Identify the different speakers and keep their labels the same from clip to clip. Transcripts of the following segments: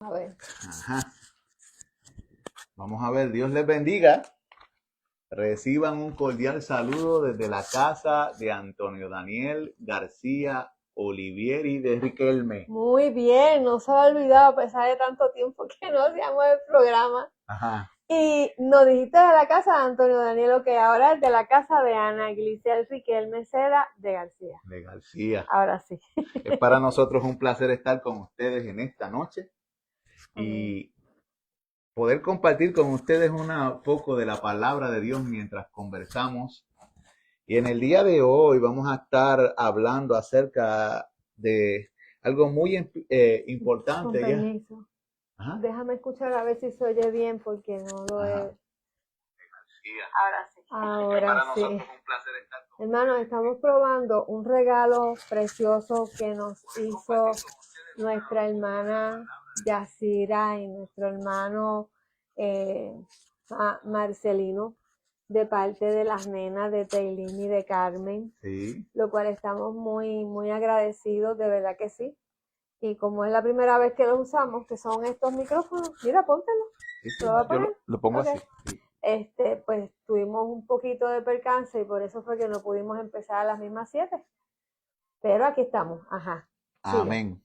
Speaker 1: A ver.
Speaker 2: Ajá. Vamos a ver, Dios les bendiga. Reciban un cordial saludo desde la casa de Antonio Daniel García Olivieri de Riquelme.
Speaker 1: Muy bien, no se ha olvidado a pesar de tanto tiempo que no hacíamos el programa.
Speaker 2: Ajá.
Speaker 1: Y nos dijiste de la casa de Antonio Daniel, que ahora es de la casa de Ana Glicel Riquelme Cera de García.
Speaker 2: De García.
Speaker 1: Ahora sí.
Speaker 2: Es para nosotros un placer estar con ustedes en esta noche y poder compartir con ustedes un poco de la palabra de Dios mientras conversamos. Y en el día de hoy vamos a estar hablando acerca de algo muy importante.
Speaker 1: Con permiso.
Speaker 2: Ajá.
Speaker 1: Déjame escuchar a ver si se oye bien porque no lo he...
Speaker 2: Ahora sí.
Speaker 1: Ahora sí.
Speaker 2: Un placer estar con
Speaker 1: Hermanos, estamos probando un regalo precioso que nos hizo nuestra hermana Yacira y nuestro hermano Marcelino, de parte de las nenas de Teilín y de Carmen,
Speaker 2: sí.
Speaker 1: Lo cual estamos muy, muy agradecidos, de verdad que sí. Y como es la primera vez que lo usamos, que son estos micrófonos, mira, póntelo.
Speaker 2: Sí,
Speaker 1: ¿Lo va a poner?
Speaker 2: yo lo pongo
Speaker 1: Okay.
Speaker 2: así. Sí.
Speaker 1: Pues tuvimos un poquito de percance y por eso fue que no pudimos empezar a las mismas 7. Pero aquí estamos, ajá. Sigue.
Speaker 2: Amén.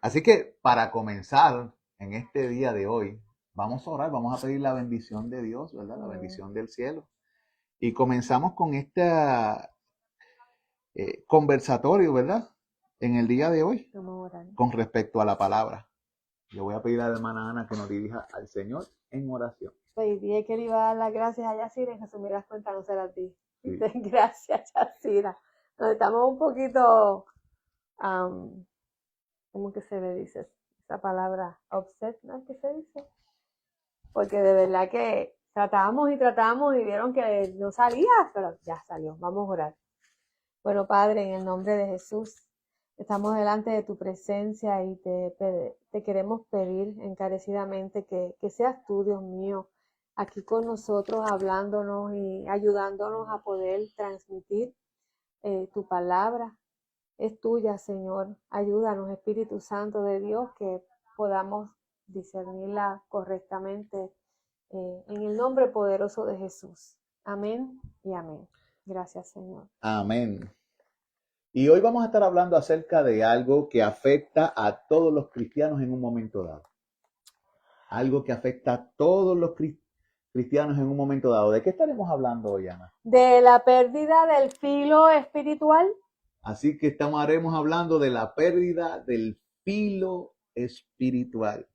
Speaker 2: Así que para comenzar en este día de hoy, vamos a orar, vamos a pedir la bendición de Dios, ¿verdad? La bendición del cielo. Y comenzamos con este conversatorio, ¿verdad? En el día de hoy, con respecto a la palabra. Le voy a pedir a la hermana Ana que nos dirija al Señor en oración.
Speaker 1: Pues dije que le iba a dar las gracias a Yacira y resumir las cuentas, no se las di.
Speaker 2: Sí.
Speaker 1: Gracias, Yacira. Nos estamos un poquito, ¿cómo que se le dice esa palabra? Upset, ¿no? ¿Qué se dice? Porque de verdad que tratábamos y vieron que no salía, pero ya salió. Vamos a orar. Bueno, Padre, en el nombre de Jesús, estamos delante de tu presencia y te queremos pedir encarecidamente que seas tú, Dios mío, aquí con nosotros, hablándonos y ayudándonos a poder transmitir tu palabra. Es tuya, Señor. Ayúdanos, Espíritu Santo de Dios, que podamos discernirla correctamente en el nombre poderoso de Jesús. Amén y amén. Gracias, Señor.
Speaker 2: Amén. Y hoy vamos a estar hablando acerca de algo que afecta a todos los cristianos en un momento dado. Algo que afecta a todos los cristianos en un momento dado. ¿De qué estaremos hablando hoy, Ana?
Speaker 1: De la pérdida del filo espiritual.
Speaker 2: Así que estaremos hablando de la pérdida del filo espiritual.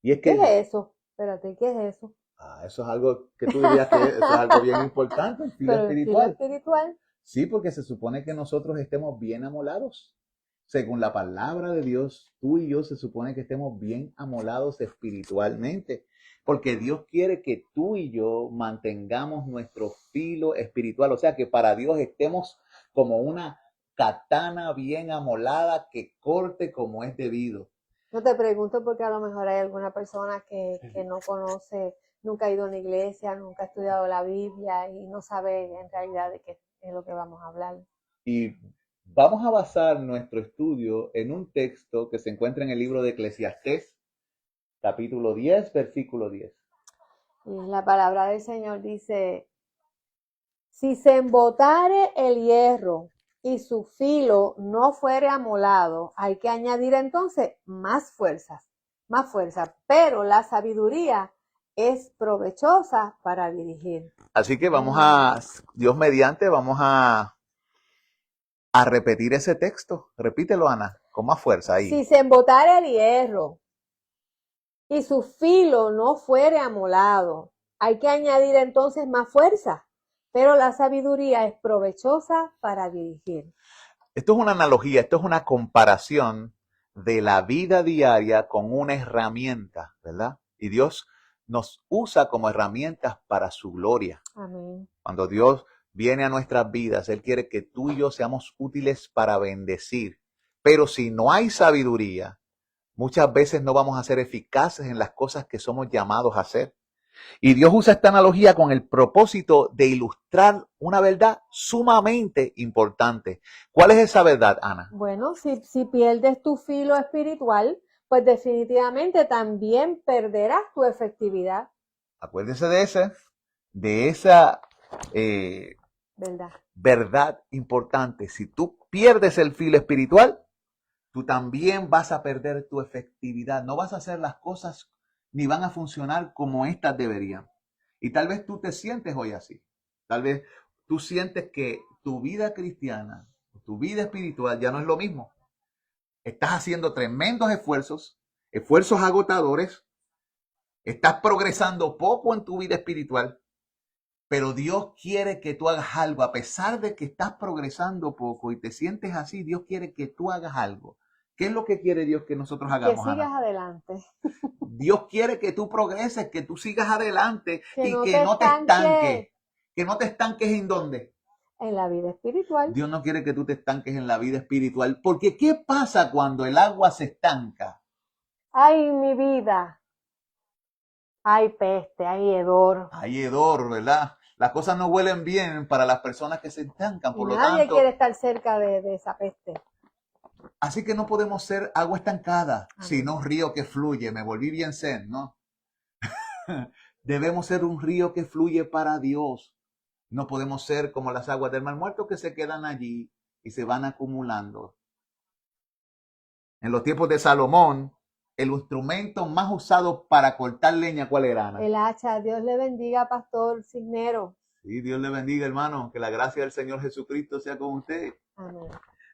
Speaker 2: Y es que,
Speaker 1: ¿qué es eso? Espérate, ¿qué es eso?
Speaker 2: Eso es algo que tú dirías que eso es algo bien importante, el filo espiritual.
Speaker 1: ¿El filo espiritual?
Speaker 2: Sí, porque se supone que nosotros estemos bien amolados. Según la palabra de Dios, tú y yo se supone que estemos bien amolados espiritualmente. Porque Dios quiere que tú y yo mantengamos nuestro filo espiritual. O sea, que para Dios estemos como una katana bien amolada que corte como es debido.
Speaker 1: No te pregunto porque a lo mejor hay alguna persona que no conoce, nunca ha ido a una iglesia, nunca ha estudiado la Biblia y no sabe en realidad de qué es lo que vamos a hablar.
Speaker 2: Y vamos a basar nuestro estudio en un texto que se encuentra en el libro de Eclesiastés, capítulo 10, versículo 10.
Speaker 1: Y la palabra del Señor dice, si se embotare el hierro y su filo no fuere amolado, hay que añadir entonces más fuerza, pero la sabiduría es provechosa para dirigir.
Speaker 2: Así que Dios mediante, vamos a repetir ese texto. Repítelo, Ana, con más fuerza ahí.
Speaker 1: Si se embotare el hierro y su filo no fuere amolado, hay que añadir entonces más fuerza, pero la sabiduría es provechosa para dirigir.
Speaker 2: Esto es una analogía, esto es una comparación de la vida diaria con una herramienta, ¿verdad? Y Dios nos usa como herramientas para su gloria.
Speaker 1: Amén.
Speaker 2: Cuando Dios viene a nuestras vidas, Él quiere que tú y yo seamos útiles para bendecir. Pero si no hay sabiduría, muchas veces no vamos a ser eficaces en las cosas que somos llamados a hacer. Y Dios usa esta analogía con el propósito de ilustrar una verdad sumamente importante. ¿Cuál es esa verdad, Ana?
Speaker 1: Bueno, si pierdes tu filo espiritual, pues definitivamente también perderás tu efectividad,
Speaker 2: Acuérdese de esa
Speaker 1: ¿verdad?
Speaker 2: verdad importante. Si tú pierdes el filo espiritual, tú también vas a perder tu efectividad. No vas a hacer las cosas ni van a funcionar como éstas deberían. Y tal vez tú te sientes hoy así. Tal vez tú sientes que tu vida cristiana, tu vida espiritual ya no es lo mismo. Estás haciendo tremendos esfuerzos, esfuerzos agotadores. Estás progresando poco en tu vida espiritual. Pero Dios quiere que tú hagas algo. A pesar de que estás progresando poco y te sientes así, Dios quiere que tú hagas algo. ¿Qué es lo que quiere Dios que nosotros
Speaker 1: Que
Speaker 2: hagamos,
Speaker 1: sigas
Speaker 2: Ana?
Speaker 1: adelante,
Speaker 2: Dios quiere que tú progreses, que tú sigas adelante
Speaker 1: que
Speaker 2: y
Speaker 1: no
Speaker 2: que
Speaker 1: te
Speaker 2: no te estanques.
Speaker 1: estanques
Speaker 2: Que no te estanques ¿en dónde?
Speaker 1: en la vida espiritual.
Speaker 2: Dios no quiere que tú te estanques en la vida espiritual. Porque ¿qué pasa cuando el agua se estanca?
Speaker 1: Ay, mi vida, hay peste, hay hedor.
Speaker 2: Hay hedor, ¿verdad? Las cosas no huelen bien para las personas que se estancan.
Speaker 1: Y
Speaker 2: Por lo
Speaker 1: nadie
Speaker 2: tanto,
Speaker 1: quiere estar cerca de esa peste.
Speaker 2: así que no podemos ser agua estancada,
Speaker 1: Amén.
Speaker 2: sino un río que fluye. Me volví bien zen, ¿no? Debemos ser un río que fluye para Dios. No podemos ser como las aguas del Mar Muerto que se quedan allí y se van acumulando. En los tiempos de Salomón, el instrumento más usado para cortar leña, ¿cuál era, Ana?
Speaker 1: El hacha. Dios le bendiga, Pastor Cisnero.
Speaker 2: Sí, Dios le bendiga, hermano. Que la gracia del Señor Jesucristo sea con usted.
Speaker 1: Amén.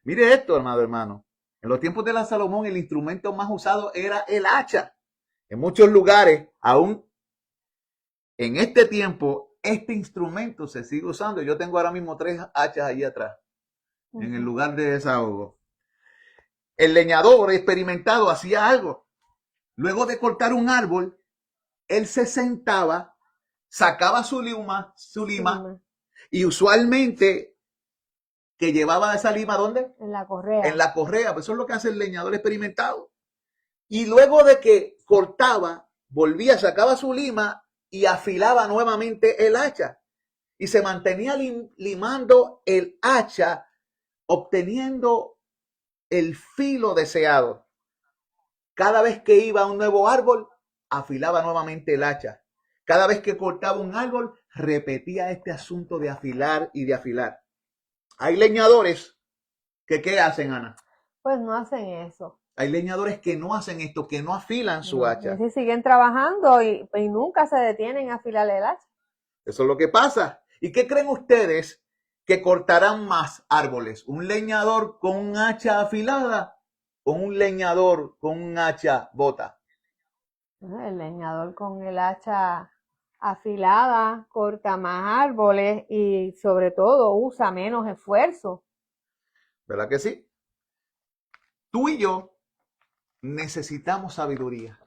Speaker 2: Mire esto, hermano. En los tiempos de la Salomón, el instrumento más usado era el hacha. En muchos lugares, aún en este tiempo, este instrumento se sigue usando. Yo tengo ahora mismo 3 hachas allí atrás, en el lugar de desahogo. El leñador experimentado hacía algo. Luego de cortar un árbol, él se sentaba, sacaba su lima, y usualmente que llevaba esa lima, ¿dónde?
Speaker 1: En la correa.
Speaker 2: En la correa. Pues eso es lo que hace el leñador experimentado. Y luego de que cortaba, volvía, sacaba su lima y afilaba nuevamente el hacha. Y se mantenía limando el hacha, obteniendo el filo deseado. Cada vez que iba a un nuevo árbol, afilaba nuevamente el hacha. Cada vez que cortaba un árbol, repetía este asunto de afilar y de afilar. Hay leñadores que ¿qué hacen, Ana?
Speaker 1: Pues no hacen eso.
Speaker 2: Hay leñadores que no hacen esto, que no afilan su hacha.
Speaker 1: Y siguen trabajando y nunca se detienen a afilar el hacha.
Speaker 2: Eso es lo que pasa. ¿Y qué creen ustedes que cortarán más árboles? ¿Un leñador con un hacha afilada o un leñador con un hacha bota?
Speaker 1: El leñador con el hacha afilada corta más árboles y sobre todo usa menos esfuerzo.
Speaker 2: ¿Verdad que sí? Tú y yo necesitamos sabiduría.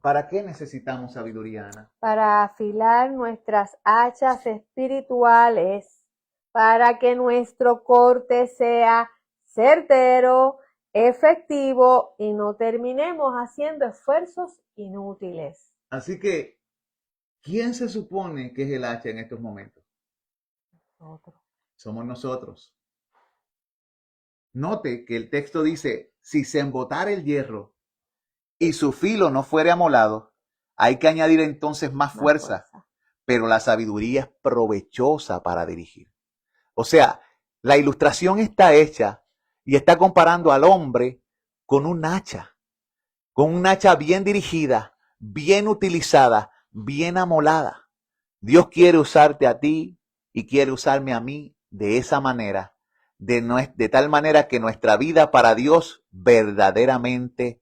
Speaker 2: ¿Para qué necesitamos sabiduría, Ana?
Speaker 1: Para afilar nuestras hachas espirituales, para que nuestro corte sea certero, efectivo y no terminemos haciendo esfuerzos inútiles.
Speaker 2: Así que, ¿quién se supone que es el hacha en estos momentos?
Speaker 1: Nosotros.
Speaker 2: Somos nosotros. Note que el texto dice, si se embotara el hierro y su filo no fuere amolado, hay que añadir entonces más fuerza, pero la sabiduría es provechosa para dirigir. O sea, la ilustración está hecha y está comparando al hombre con un hacha bien dirigida, bien utilizada, bien amolada. Dios quiere usarte a ti y quiere usarme a mí de esa manera, de tal manera que nuestra vida para Dios verdaderamente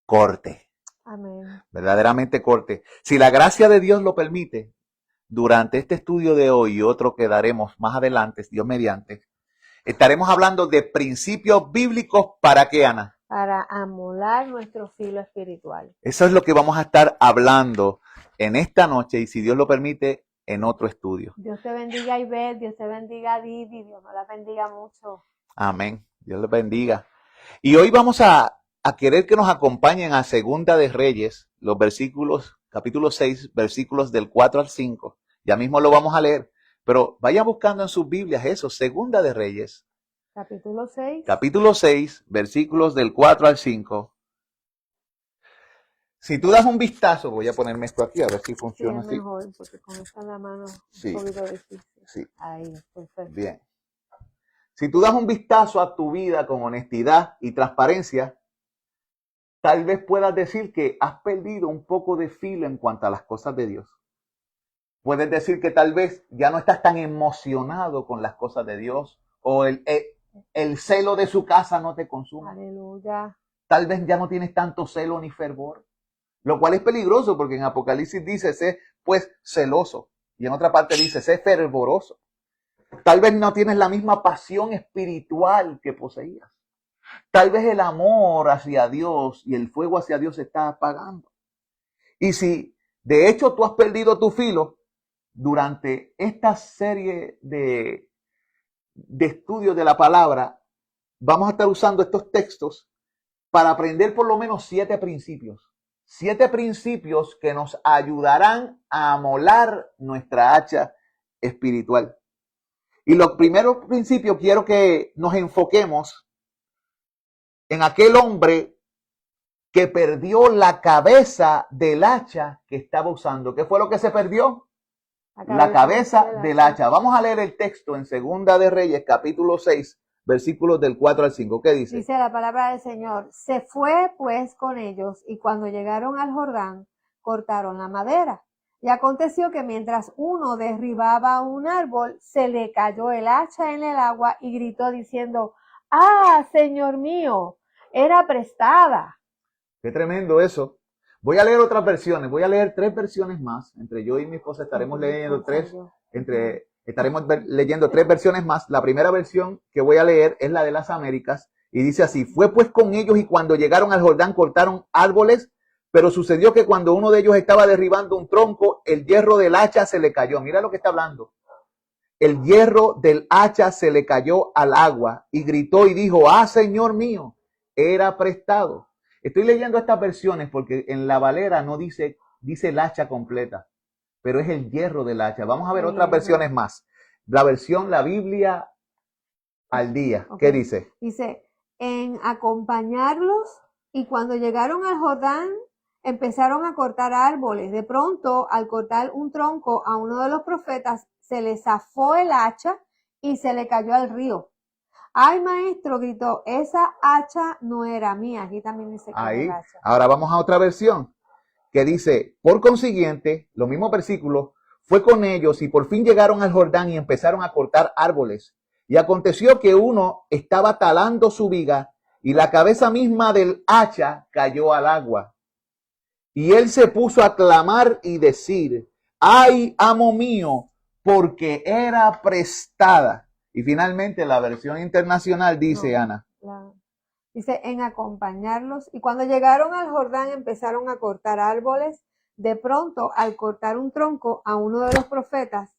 Speaker 2: corte.
Speaker 1: Amén.
Speaker 2: Verdaderamente corte. Si la gracia de Dios lo permite, durante este estudio de hoy y otro que daremos más adelante, Dios mediante, estaremos hablando de principios bíblicos para qué, Ana.
Speaker 1: Para amolar nuestro filo espiritual.
Speaker 2: Eso es lo que vamos a estar hablando en esta noche y si Dios lo permite, en otro estudio.
Speaker 1: Dios te bendiga, Ivette, Dios te bendiga, Didi, Dios nos la bendiga mucho.
Speaker 2: Amén. Dios les bendiga. Y hoy vamos a querer que nos acompañen a Segunda de Reyes, los versículos, capítulo 6, versículos del 4 al 5. Ya mismo lo vamos a leer, pero vayan buscando en sus Biblias eso, Segunda de Reyes.
Speaker 1: Capítulo 6.
Speaker 2: Capítulo 6, versículos del 4 al 5. Si tú das un vistazo, voy a ponerme esto aquí a ver si
Speaker 1: Sí,
Speaker 2: funciona
Speaker 1: es
Speaker 2: así.
Speaker 1: mejor, porque con esta en la mano es
Speaker 2: Sí.
Speaker 1: un poquito difícil.
Speaker 2: Sí,
Speaker 1: Ahí, perfecto.
Speaker 2: bien. Si tú das un vistazo a tu vida con honestidad y transparencia, tal vez puedas decir que has perdido un poco de filo en cuanto a las cosas de Dios. Puedes decir que tal vez ya no estás tan emocionado con las cosas de Dios o el celo de su casa no te consume.
Speaker 1: Aleluya.
Speaker 2: Tal vez ya no tienes tanto celo ni fervor, lo cual es peligroso porque en Apocalipsis dice, sé pues celoso, y en otra parte dice, sé fervoroso. Tal vez no tienes la misma pasión espiritual que poseías. Tal vez el amor hacia Dios y el fuego hacia Dios se está apagando. Y si de hecho tú has perdido tu filo, durante esta serie de estudios de la palabra, vamos a estar usando estos textos para aprender por lo menos 7 principios. 7 principios que nos ayudarán a amolar nuestra hacha espiritual. Y los primeros principios quiero que nos enfoquemos en aquel hombre que perdió la cabeza del hacha que estaba usando. ¿Qué fue lo que se perdió? La cabeza del hacha. Vamos a leer el texto en Segunda de Reyes, capítulo 6, versículos del 4 al 5. ¿Qué dice?
Speaker 1: Dice la palabra del Señor, se fue pues con ellos y cuando llegaron al Jordán, cortaron la madera. Y aconteció que mientras uno derribaba un árbol, se le cayó el hacha en el agua y gritó diciendo, ¡ah, Señor mío! Era prestada.
Speaker 2: Qué tremendo eso. Voy a leer otras versiones, voy a leer 3 versiones más. Entre yo y mi esposa estaremos leyendo 3, estaremos leyendo 3 versiones más. La primera versión que voy a leer es la de las Américas y dice así, fue pues con ellos y cuando llegaron al Jordán cortaron árboles, pero sucedió que cuando uno de ellos estaba derribando un tronco, el hierro del hacha se le cayó. Mira lo que está hablando. El hierro del hacha se le cayó al agua y gritó y dijo, ah, Señor mío, era prestado. Estoy leyendo estas versiones porque en la Valera no dice el hacha completa, pero es el hierro del hacha. Vamos a ver otras versiones más. La Biblia al día. ¿Qué dice?
Speaker 1: Dice, en acompañarlos y cuando llegaron al Jordán empezaron a cortar árboles. De pronto, al cortar un tronco a uno de los profetas, se le zafó el hacha y se le cayó al río. Ay, maestro, gritó, esa hacha no era mía. Aquí también dice que
Speaker 2: ahí.
Speaker 1: era hacha.
Speaker 2: Ahora vamos a otra versión que dice, por consiguiente, los mismos versículos, fue con ellos y por fin llegaron al Jordán y empezaron a cortar árboles. Y aconteció que uno estaba talando su viga y la cabeza misma del hacha cayó al agua. Y él se puso a clamar y decir, ay, amo mío, porque era prestada. Y finalmente la versión internacional dice, Ana.
Speaker 1: Dice, en acompañarlos. Y cuando llegaron al Jordán empezaron a cortar árboles. De pronto, al cortar un tronco a uno de los profetas,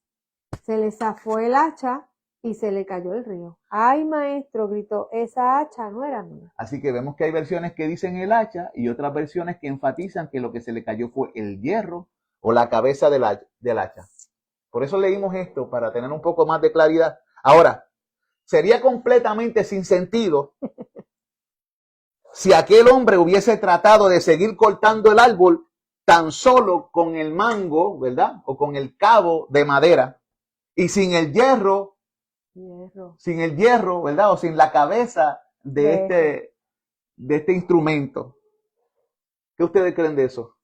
Speaker 1: se le zafó el hacha y se le cayó el río. Ay, maestro, gritó, esa hacha no era mía.
Speaker 2: Así que vemos que hay versiones que dicen el hacha y otras versiones que enfatizan que lo que se le cayó fue el hierro o la cabeza del hacha. Por eso leímos esto, para tener un poco más de claridad. Ahora, sería completamente sin sentido si aquel hombre hubiese tratado de seguir cortando el árbol tan solo con el mango, ¿verdad? O con el cabo de madera y sin el hierro, ¿verdad? O sin la cabeza de este instrumento. ¿Qué ustedes creen de eso?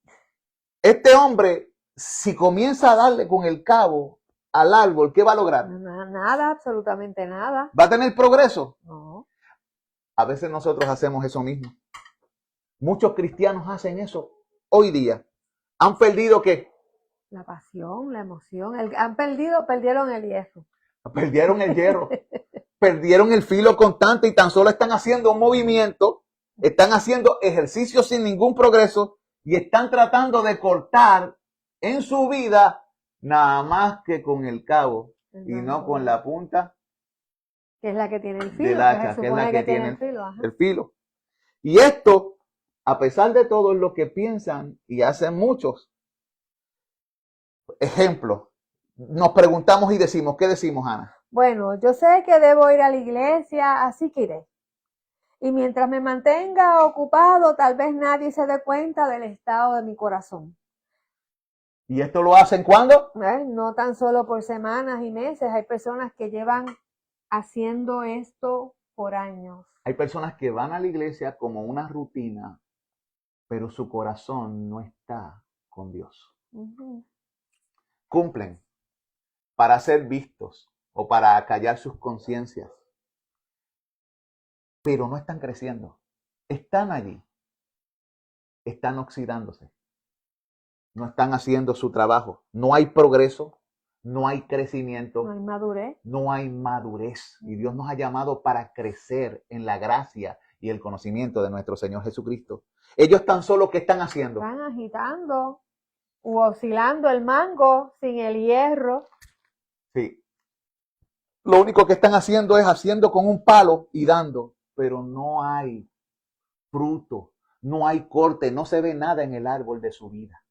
Speaker 2: Este hombre, si comienza a darle con el cabo al árbol, ¿qué va a lograr?
Speaker 1: Nada, absolutamente nada.
Speaker 2: ¿Va a tener progreso?
Speaker 1: No.
Speaker 2: A veces nosotros hacemos eso mismo. Muchos cristianos hacen eso hoy día. ¿Han perdido qué?
Speaker 1: La pasión, la emoción. Perdieron el hierro.
Speaker 2: Perdieron el hierro. Perdieron el filo constante y tan solo están haciendo un movimiento, están haciendo ejercicios sin ningún progreso y están tratando de cortar en su vida nada más que con el cabo y no con la punta.
Speaker 1: Que es la que tiene el filo.
Speaker 2: Del hacha, que es la que tiene el filo. Y esto, a pesar de todo, es lo que piensan y hacen muchos. Ejemplo, nos preguntamos y decimos, ¿qué decimos, Ana?
Speaker 1: Bueno, yo sé que debo ir a la iglesia, así que iré. Y mientras me mantenga ocupado, tal vez nadie se dé cuenta del estado de mi corazón.
Speaker 2: ¿Y esto lo hacen cuándo?
Speaker 1: No tan solo por semanas y meses, hay personas que llevan haciendo esto por años.
Speaker 2: Hay personas que van a la iglesia como una rutina, pero su corazón no está con Dios. Cumplen para ser vistos o para callar sus conciencias, pero no están creciendo. Están allí, están oxidándose, no están haciendo su trabajo. No hay progreso, no hay crecimiento,
Speaker 1: No hay madurez.
Speaker 2: no hay madurez. Y Dios nos ha llamado para crecer en la gracia y el conocimiento de nuestro Señor Jesucristo. Ellos tan solo, ¿qué están haciendo?
Speaker 1: Están agitando u oscilando el mango sin el hierro.
Speaker 2: Sí. Lo único que están haciendo es haciendo con un palo y dando, pero no hay fruto, no hay corte, no se ve nada en el árbol de su vida.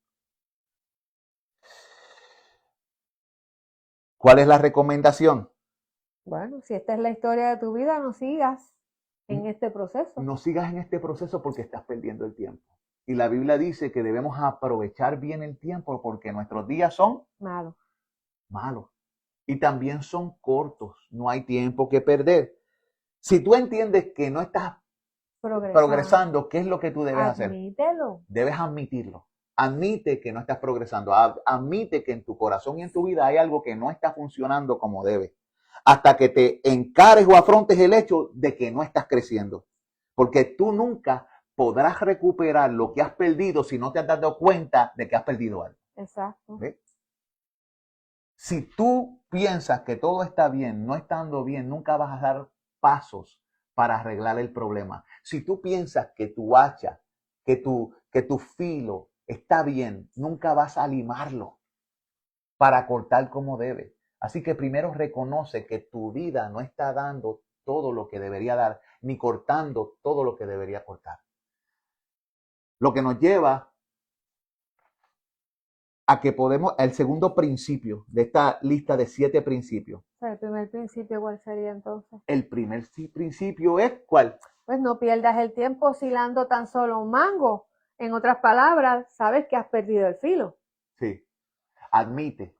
Speaker 2: ¿Cuál es la recomendación?
Speaker 1: Bueno, si esta es la historia de tu vida, no sigas en este proceso.
Speaker 2: No sigas en este proceso porque estás perdiendo el tiempo. Y la Biblia dice que debemos aprovechar bien el tiempo porque nuestros días son malos. Y también son cortos. No hay tiempo que perder. Si tú entiendes que no estás progresando, ¿qué es lo que tú debes hacer?
Speaker 1: Admítelo.
Speaker 2: Debes admitirlo. Admite que no estás progresando. Admite que en tu corazón y en tu vida hay algo que no está funcionando como debe. Hasta que te encares o afrontes el hecho de que no estás creciendo. Porque tú nunca podrás recuperar lo que has perdido si no te has dado cuenta de que has perdido algo.
Speaker 1: Exacto.
Speaker 2: ¿Ves? Si tú piensas que todo está bien, no estando bien, nunca vas a dar pasos para arreglar el problema. Si tú piensas que tu hacha, que tu filo está bien, nunca vas a limarlo para cortar como debe. Así que primero reconoce que tu vida no está dando todo lo que debería dar, ni cortando todo lo que debería cortar. Lo que nos lleva a que podemos, el segundo principio de esta lista de 7 principios.
Speaker 1: El primer principio, ¿cuál sería entonces?
Speaker 2: El primer principio es, ¿cuál?
Speaker 1: Pues no pierdas el tiempo oscilando tan solo un mango. En otras palabras, sabes que has perdido el filo.
Speaker 2: Sí. Admite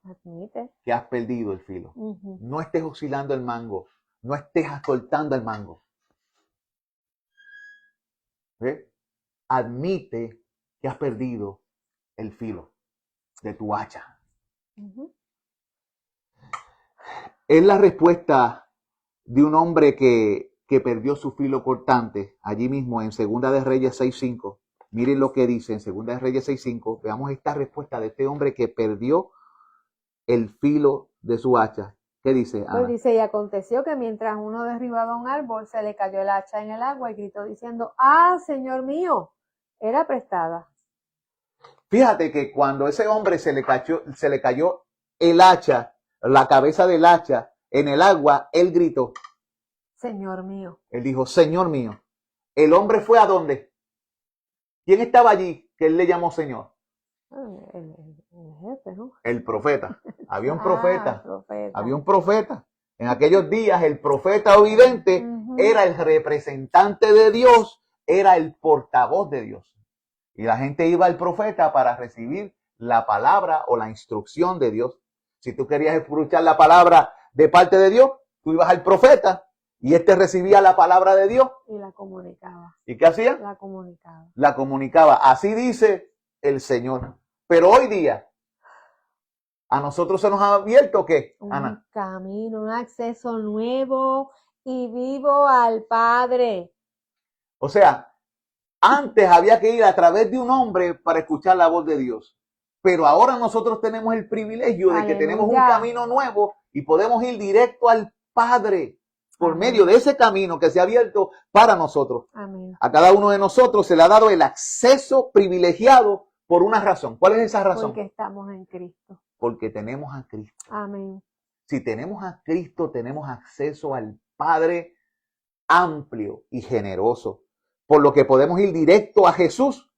Speaker 2: que has perdido el filo. No estés oscilando el mango. No estés cortando el mango. ¿Ves? Admite que has perdido el filo de tu hacha. Es la respuesta de un hombre que perdió su filo cortante, allí mismo en Segunda de Reyes 6:5. Miren lo que dice en Segunda de Reyes 6:5. Veamos esta respuesta de este hombre que perdió el filo de su hacha. ¿Qué dice, Ana?
Speaker 1: Pues dice, y aconteció que mientras uno derribaba un árbol, se le cayó el hacha en el agua y gritó diciendo, ¡ah, Señor mío! Era prestada.
Speaker 2: Fíjate que cuando ese hombre se le cayó el hacha, la cabeza del hacha en el agua, él gritó,
Speaker 1: Señor mío.
Speaker 2: Él dijo, Señor mío. El hombre fue ¿a dónde? ¿Quién estaba allí que él le llamó Señor?
Speaker 1: El jefe, ¿no?
Speaker 2: El profeta. Había un profeta.
Speaker 1: Profeta.
Speaker 2: Había un profeta. En aquellos días el profeta o vidente era el representante de Dios, era el portavoz de Dios. Y la gente iba al profeta para recibir la palabra o la instrucción de Dios. Si tú querías escuchar la palabra de parte de Dios, tú ibas al profeta y éste recibía la palabra de Dios.
Speaker 1: Y la comunicaba.
Speaker 2: ¿Y qué hacía?
Speaker 1: La comunicaba.
Speaker 2: La comunicaba. Así dice el Señor. Pero hoy día, a nosotros se nos ha abierto ¿qué, Ana?
Speaker 1: Un camino, un acceso nuevo y vivo al Padre.
Speaker 2: O sea, antes había que ir a través de un hombre para escuchar la voz de Dios. Pero ahora nosotros tenemos el privilegio de que tenemos un camino nuevo y podemos ir directo al Padre por medio de ese camino que se ha abierto para nosotros.
Speaker 1: Amén.
Speaker 2: A cada uno de nosotros se le ha dado el acceso privilegiado por una razón. ¿Cuál es esa razón?
Speaker 1: Porque estamos en Cristo.
Speaker 2: Porque tenemos a Cristo.
Speaker 1: Amén.
Speaker 2: Si tenemos a Cristo, tenemos acceso al Padre amplio y generoso. Por lo que podemos ir directo a Jesús,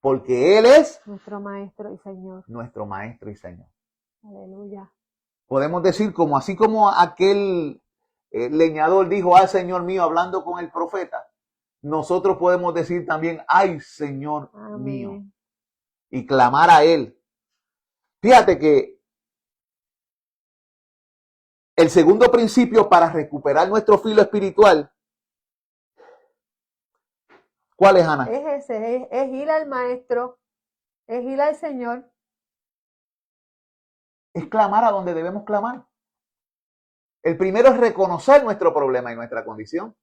Speaker 2: porque Él es
Speaker 1: nuestro Maestro y Señor.
Speaker 2: Nuestro Maestro y Señor.
Speaker 1: Aleluya.
Speaker 2: Podemos decir así como aquel leñador dijo al Señor mío hablando con el profeta, nosotros podemos decir también, ay, Señor
Speaker 1: Amén.
Speaker 2: mío, y clamar a Él. Fíjate que el segundo principio para recuperar nuestro filo espiritual, ¿cuál es, Ana?
Speaker 1: Es ese, es ir al Maestro, es ir al Señor.
Speaker 2: Es clamar a donde debemos clamar. El primero es reconocer nuestro problema y nuestra condición.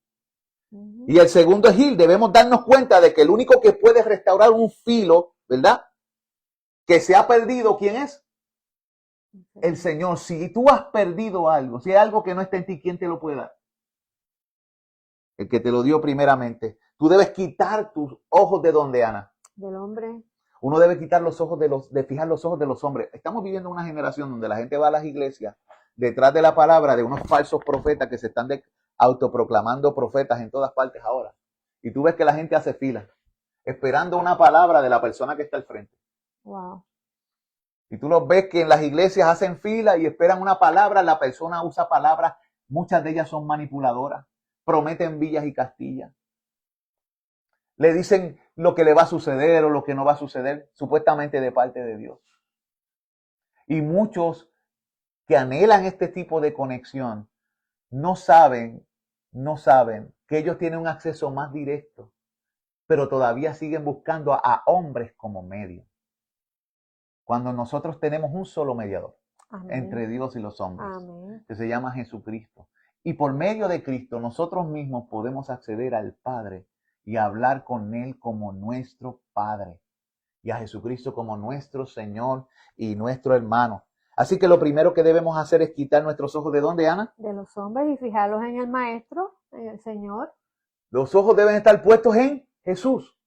Speaker 2: Y el segundo es ir. Debemos darnos cuenta de que el único que puede restaurar un filo, ¿verdad?, que se ha perdido, ¿quién es? El Señor. Si tú has perdido algo, si hay algo que no está en ti, ¿quién te lo puede dar? El que te lo dio primeramente. Tú debes quitar tus ojos de donde, Ana.
Speaker 1: Del hombre.
Speaker 2: Uno debe quitar los ojos de fijar los ojos de los hombres. Estamos viviendo una generación donde la gente va a las iglesias detrás de la palabra de unos falsos profetas que se están autoproclamando profetas en todas partes ahora. Y tú ves que la gente hace fila, esperando una palabra de la persona que está al frente.
Speaker 1: Wow.
Speaker 2: Y tú los ves que en las iglesias hacen fila y esperan una palabra, la persona usa palabras, muchas de ellas son manipuladoras, prometen villas y castillas. Le dicen lo que le va a suceder o lo que no va a suceder, supuestamente de parte de Dios. Y muchos que anhelan este tipo de conexión no saben que ellos tienen un acceso más directo, pero todavía siguen buscando a hombres como medio. Cuando nosotros tenemos un solo mediador. Amén. Entre Dios y los hombres. Amén. Que se llama Jesucristo. Y por medio de Cristo nosotros mismos podemos acceder al Padre y hablar con Él como nuestro Padre y a Jesucristo como nuestro Señor y nuestro hermano. Así que lo primero que debemos hacer es quitar nuestros ojos, ¿de dónde, Ana?
Speaker 1: De los hombres y fijarlos en el Maestro, en el Señor.
Speaker 2: Los ojos deben estar puestos en Jesús,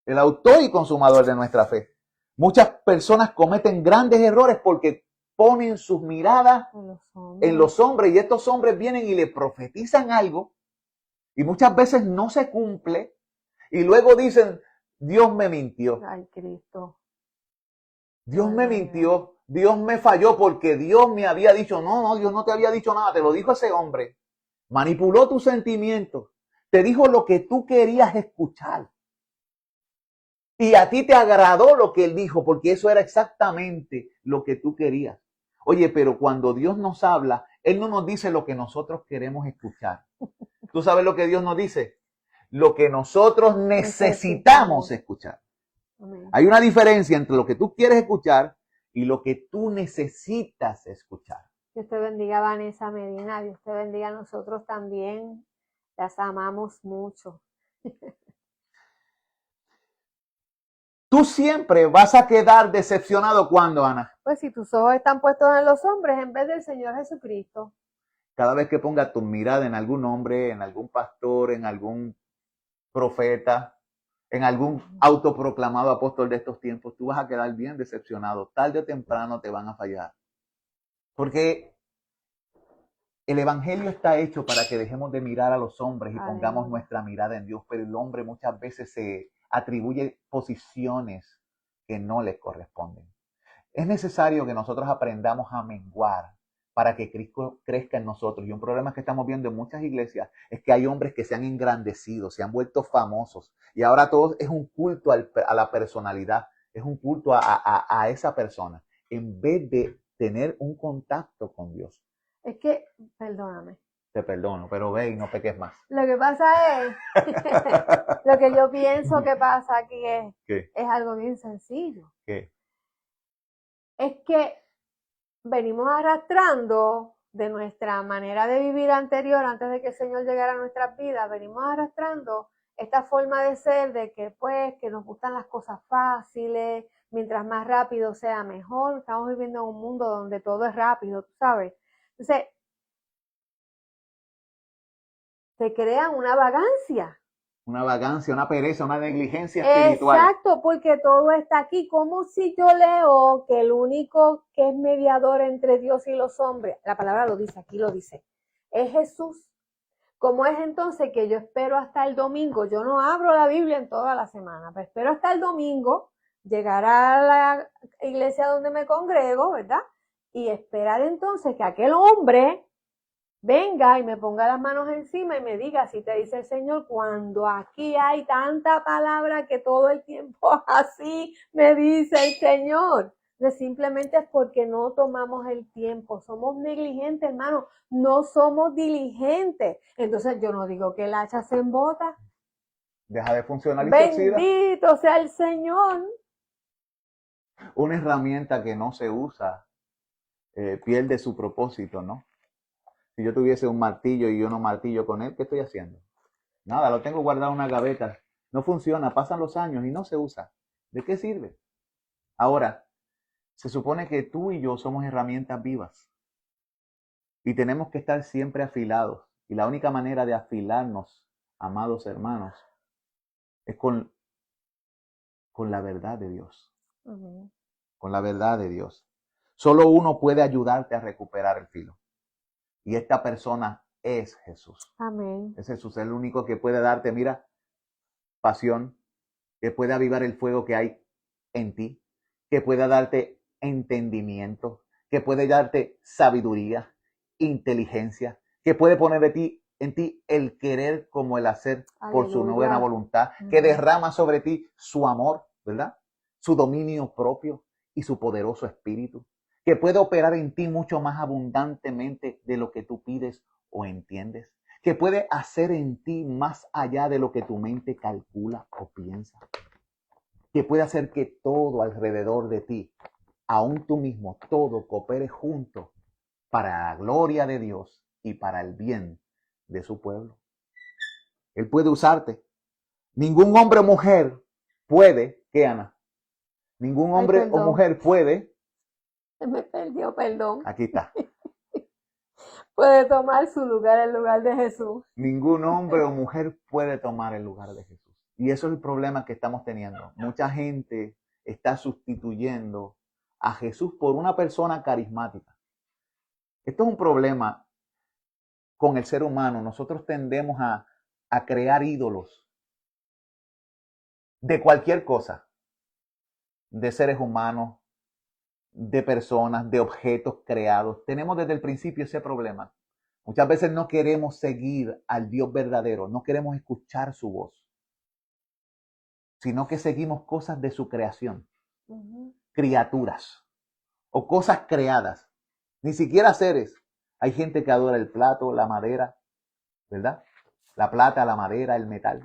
Speaker 2: el autor y consumador de nuestra fe. Muchas personas cometen grandes errores porque ponen sus miradas en los hombres y estos hombres vienen y le profetizan algo y muchas veces no se cumple y luego dicen, Dios me mintió.
Speaker 1: Ay, Cristo.
Speaker 2: Dios me mintió, Dios me falló porque Dios me había dicho, no, Dios no te había dicho nada, te lo dijo ese hombre. Manipuló tus sentimientos, te dijo lo que tú querías escuchar. Y a ti te agradó lo que él dijo, porque eso era exactamente lo que tú querías. Oye, pero cuando Dios nos habla, Él no nos dice lo que nosotros queremos escuchar. ¿Tú sabes lo que Dios nos dice? Lo que nosotros necesitamos escuchar. Amén. Hay una diferencia entre lo que tú quieres escuchar y lo que tú necesitas escuchar.
Speaker 1: Dios te bendiga, Vanessa Medina. Dios te bendiga a nosotros también. Las amamos mucho.
Speaker 2: Tú siempre vas a quedar decepcionado cuando, Ana.
Speaker 1: Pues si tus ojos están puestos en los hombres en vez del Señor Jesucristo.
Speaker 2: Cada vez que pongas tu mirada en algún hombre, en algún pastor, en algún profeta, en algún autoproclamado apóstol de estos tiempos, tú vas a quedar bien decepcionado. Tarde o temprano te van a fallar. Porque el evangelio está hecho para que dejemos de mirar a los hombres y pongamos nuestra mirada en Dios, pero el hombre muchas veces se atribuye posiciones que no les corresponden. Es necesario que nosotros aprendamos a menguar para que Cristo crezca en nosotros. Y un problema que estamos viendo en muchas iglesias es que hay hombres que se han engrandecido, se han vuelto famosos y ahora todo es un culto a la personalidad, es un culto a esa persona en vez de tener un contacto con Dios.
Speaker 1: Es que, perdóname.
Speaker 2: Te perdono, pero ve y no peques más.
Speaker 1: Lo que pasa es, lo que yo pienso que pasa aquí es algo bien sencillo.
Speaker 2: ¿Qué?
Speaker 1: Es que venimos arrastrando de nuestra manera de vivir anterior, antes de que el Señor llegara a nuestras vidas, venimos arrastrando esta forma de ser de que pues que nos gustan las cosas fáciles, mientras más rápido sea mejor. Estamos viviendo en un mundo donde todo es rápido, tú sabes. Entonces, se crea una vagancia.
Speaker 2: Una vagancia, una pereza, una negligencia espiritual.
Speaker 1: Exacto, porque todo está aquí. Como si yo leo que el único que es mediador entre Dios y los hombres, la palabra lo dice, aquí lo dice, es Jesús. ¿Cómo es entonces que yo espero hasta el domingo? Yo no abro la Biblia en toda la semana, pero espero hasta el domingo, llegar a la iglesia donde me congrego, ¿verdad? Y esperar entonces que aquel hombre venga y me ponga las manos encima y me diga, así te dice el Señor, cuando aquí hay tanta palabra que todo el tiempo así me dice el Señor. Simplemente es porque no tomamos el tiempo, somos negligentes, hermano, no somos diligentes. Entonces yo no digo que el hacha se embota.
Speaker 2: Deja de funcionar y se oxida.
Speaker 1: Bendito sea el Señor.
Speaker 2: Una herramienta que no se usa pierde su propósito, ¿no? Si yo tuviese un martillo y yo no martillo con él, ¿qué estoy haciendo? Nada, lo tengo guardado en una gaveta. No funciona, pasan los años y no se usa. ¿De qué sirve? Ahora, se supone que tú y yo somos herramientas vivas y tenemos que estar siempre afilados. Y la única manera de afilarnos, amados hermanos, es con la verdad de Dios.
Speaker 1: Uh-huh.
Speaker 2: Con la verdad de Dios. Solo uno puede ayudarte a recuperar el filo. Y esta persona es Jesús.
Speaker 1: Amén.
Speaker 2: Es Jesús, el único que puede darte, mira, pasión, que puede avivar el fuego que hay en ti, que pueda darte entendimiento, que puede darte sabiduría, inteligencia, que puede poner en ti el querer como el hacer. Aleluya. Por su buena voluntad, que derrama sobre ti su amor, ¿verdad? Su dominio propio y su poderoso espíritu, que puede operar en ti mucho más abundantemente de lo que tú pides o entiendes, que puede hacer en ti más allá de lo que tu mente calcula o piensa, que puede hacer que todo alrededor de ti, aún tú mismo, todo coopere junto para la gloria de Dios y para el bien de su pueblo. Él puede usarte. Ningún hombre o mujer puede, ¿qué, Ana? Ningún hombre o mujer puede.
Speaker 1: Se me perdió, perdón.
Speaker 2: Aquí está.
Speaker 1: Puede tomar su lugar, el lugar de Jesús.
Speaker 2: Ningún hombre o mujer puede tomar el lugar de Jesús. Y eso es el problema que estamos teniendo. Mucha gente está sustituyendo a Jesús por una persona carismática. Esto es un problema con el ser humano. Nosotros tendemos a crear ídolos de cualquier cosa. De seres humanos, de personas, de objetos creados. Tenemos desde el principio ese problema. Muchas veces no queremos seguir al Dios verdadero, no queremos escuchar su voz, sino que seguimos cosas de su creación, criaturas o cosas creadas, ni siquiera seres. Hay gente que adora el plato, la madera, ¿verdad? La plata, la madera, el metal.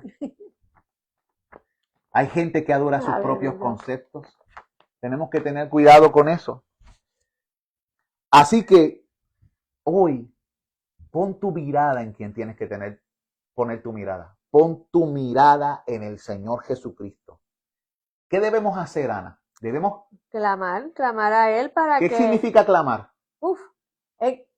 Speaker 2: Hay gente que adora sus propios conceptos. Tenemos que tener cuidado con eso. Así que hoy pon tu mirada en quien tienes que poner tu mirada. Pon tu mirada en el Señor Jesucristo. ¿Qué debemos hacer, Ana? Debemos
Speaker 1: clamar a Él para que...
Speaker 2: ¿Qué significa clamar?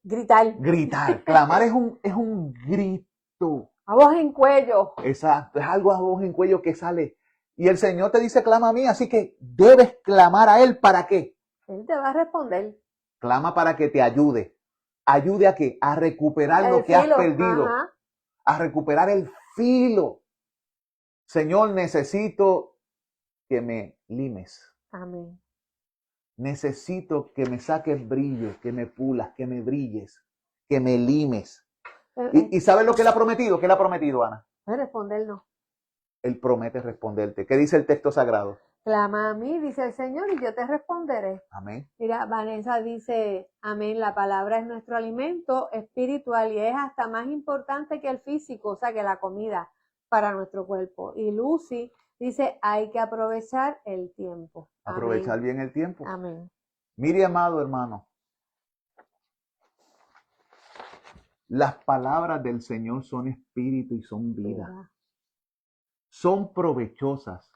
Speaker 1: Gritar.
Speaker 2: Gritar. Clamar es un grito.
Speaker 1: A voz en cuello.
Speaker 2: Exacto, es algo a voz en cuello que sale. Y el Señor te dice, clama a mí, así que debes clamar a Él, ¿para qué?
Speaker 1: Él te va a responder.
Speaker 2: Clama para que te ayude. ¿Ayude a qué? A recuperar lo que has perdido. Ajá. A recuperar el filo. Señor, necesito que me limes.
Speaker 1: Amén.
Speaker 2: Necesito que me saques brillo, que me pulas, que me brilles, que me limes. ¿Y sabes lo que Él ha prometido? ¿Qué Él ha prometido, Ana?
Speaker 1: Respondernos.
Speaker 2: Él promete responderte. ¿Qué dice el texto sagrado?
Speaker 1: Clama a mí, dice el Señor, y yo te responderé.
Speaker 2: Amén.
Speaker 1: Mira, Vanessa dice, amén, la palabra es nuestro alimento espiritual y es hasta más importante que el físico, o sea, que la comida para nuestro cuerpo. Y Lucy dice, hay que aprovechar el tiempo.
Speaker 2: Aprovechar amén. Bien el tiempo.
Speaker 1: Amén.
Speaker 2: Mire, amado hermano, las palabras del Señor son espíritu y son vida. Son provechosas.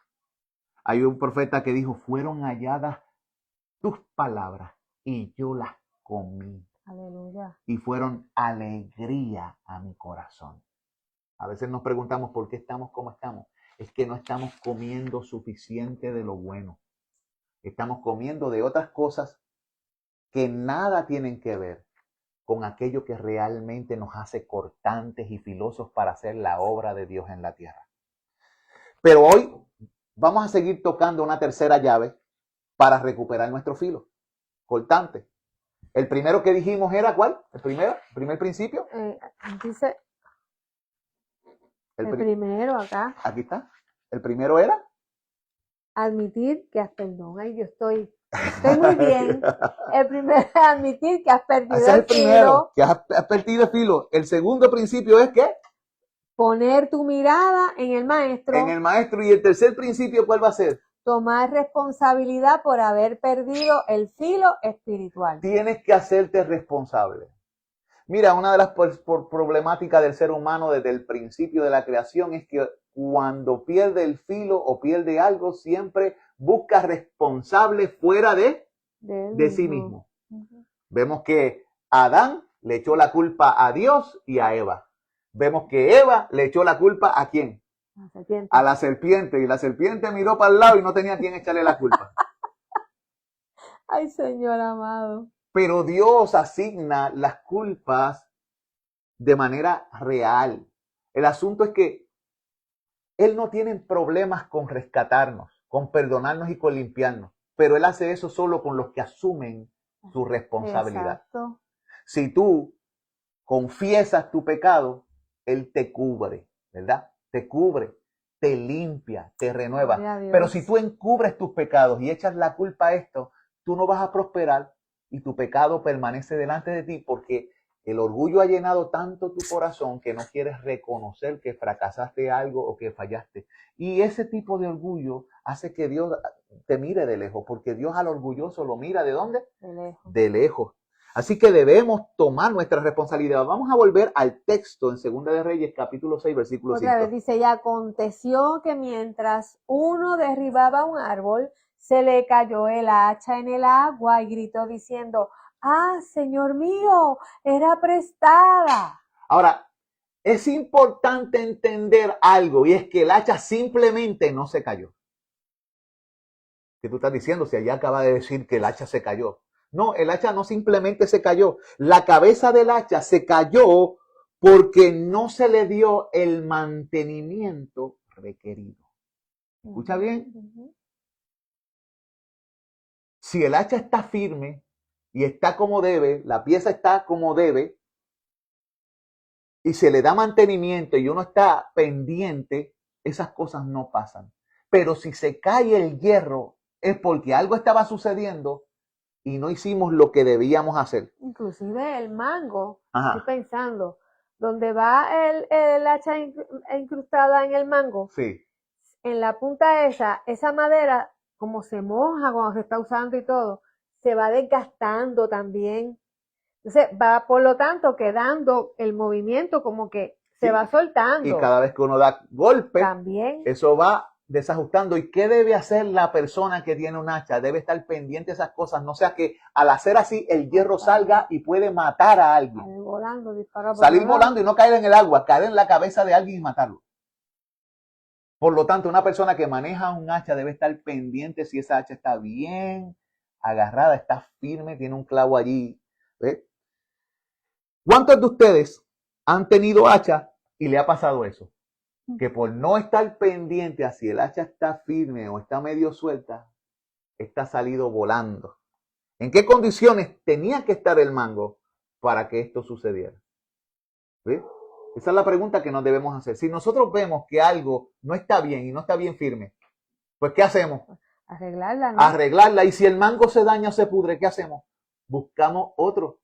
Speaker 2: Hay un profeta que dijo, fueron halladas tus palabras y yo las comí.
Speaker 1: Aleluya.
Speaker 2: Y fueron alegría a mi corazón. A veces nos preguntamos por qué estamos como estamos. Es que no estamos comiendo suficiente de lo bueno. Estamos comiendo de otras cosas que nada tienen que ver con aquello que realmente nos hace cortantes y filosos para hacer la obra de Dios en la tierra. Pero hoy vamos a seguir tocando una tercera llave para recuperar nuestro filo cortante. El primero que dijimos era ¿cuál? ¿El primer principio?
Speaker 1: Dice el primero acá.
Speaker 2: Aquí está. El primero era
Speaker 1: admitir que has perdón. Ay, yo estoy muy bien. El primero es admitir que has perdido
Speaker 2: ese es el primero,
Speaker 1: filo.
Speaker 2: que has perdido el filo. El segundo principio es ¿qué?
Speaker 1: Poner tu mirada en el maestro.
Speaker 2: En el maestro. Y el tercer principio, ¿cuál va a ser?
Speaker 1: Tomar responsabilidad por haber perdido el filo espiritual.
Speaker 2: Tienes que hacerte responsable. Mira, una de las problemáticas del ser humano desde el principio de la creación es que cuando pierde el filo o pierde algo, siempre busca responsable fuera de sí mismo. Uh-huh. Vemos que Adán le echó la culpa a Dios y a Eva. Vemos que Eva le echó la culpa ¿a quién? A la serpiente. Y la serpiente miró para el lado y no tenía a quién echarle la culpa.
Speaker 1: Ay, Señor amado.
Speaker 2: Pero Dios asigna las culpas de manera real. El asunto es que Él no tiene problemas con rescatarnos, con perdonarnos y con limpiarnos. Pero Él hace eso solo con los que asumen su responsabilidad.
Speaker 1: Exacto.
Speaker 2: Si tú confiesas tu pecado, Él te cubre, ¿verdad? Te cubre, te limpia, te renueva. Pero si tú encubres tus pecados y echas la culpa a esto, tú no vas a prosperar y tu pecado permanece delante de ti porque el orgullo ha llenado tanto tu corazón que no quieres reconocer que fracasaste algo o que fallaste. Y ese tipo de orgullo hace que Dios te mire de lejos, porque Dios al orgulloso lo mira ¿de dónde?
Speaker 1: De lejos.
Speaker 2: De lejos. Así que debemos tomar nuestra responsabilidad. Vamos a volver al texto en Segunda de Reyes, capítulo 6, versículo 5.
Speaker 1: Otra vez dice, y aconteció que mientras uno derribaba un árbol, se le cayó el hacha en el agua y gritó diciendo, ¡ah, Señor mío, era prestada!
Speaker 2: Ahora, es importante entender algo y es que el hacha simplemente no se cayó. ¿Qué tú estás diciendo? Si allá acaba de decir que el hacha se cayó. No, el hacha no simplemente se cayó. La cabeza del hacha se cayó porque no se le dio el mantenimiento requerido. ¿Escucha bien? Si el hacha está firme y está como debe, la pieza está como debe, y se le da mantenimiento y uno está pendiente, esas cosas no pasan. Pero si se cae el hierro, es porque algo estaba sucediendo y no hicimos lo que debíamos hacer.
Speaker 1: Inclusive el mango, estoy pensando, donde va el hacha incrustada en el mango,
Speaker 2: sí,
Speaker 1: en la punta esa madera, como se moja cuando se está usando y todo, se va desgastando también. Entonces va, por lo tanto, quedando el movimiento como que se va soltando.
Speaker 2: Y cada vez que uno da golpe,
Speaker 1: también
Speaker 2: eso va desajustando. ¿Y qué debe hacer la persona que tiene un hacha? Debe estar pendiente de esas cosas, no sea que al hacer así el hierro salga y puede matar a alguien. Salir volando y no caer en el agua, caer en la cabeza de alguien y matarlo. Por lo tanto, una persona que maneja un hacha debe estar pendiente si esa hacha está bien agarrada, está firme, tiene un clavo allí. ¿Ve? ¿Cuántos de ustedes han tenido hacha y le ha pasado eso? Que por no estar pendiente a si el hacha está firme o está medio suelta, está salido volando. ¿En qué condiciones tenía que estar el mango para que esto sucediera? ¿Ve? Esa es la pregunta que nos debemos hacer. Si nosotros vemos que algo no está bien y no está bien firme, pues ¿qué hacemos?
Speaker 1: Arreglarla, ¿no?
Speaker 2: Arreglarla. Y si el mango se daña o se pudre, ¿qué hacemos? Buscamos otro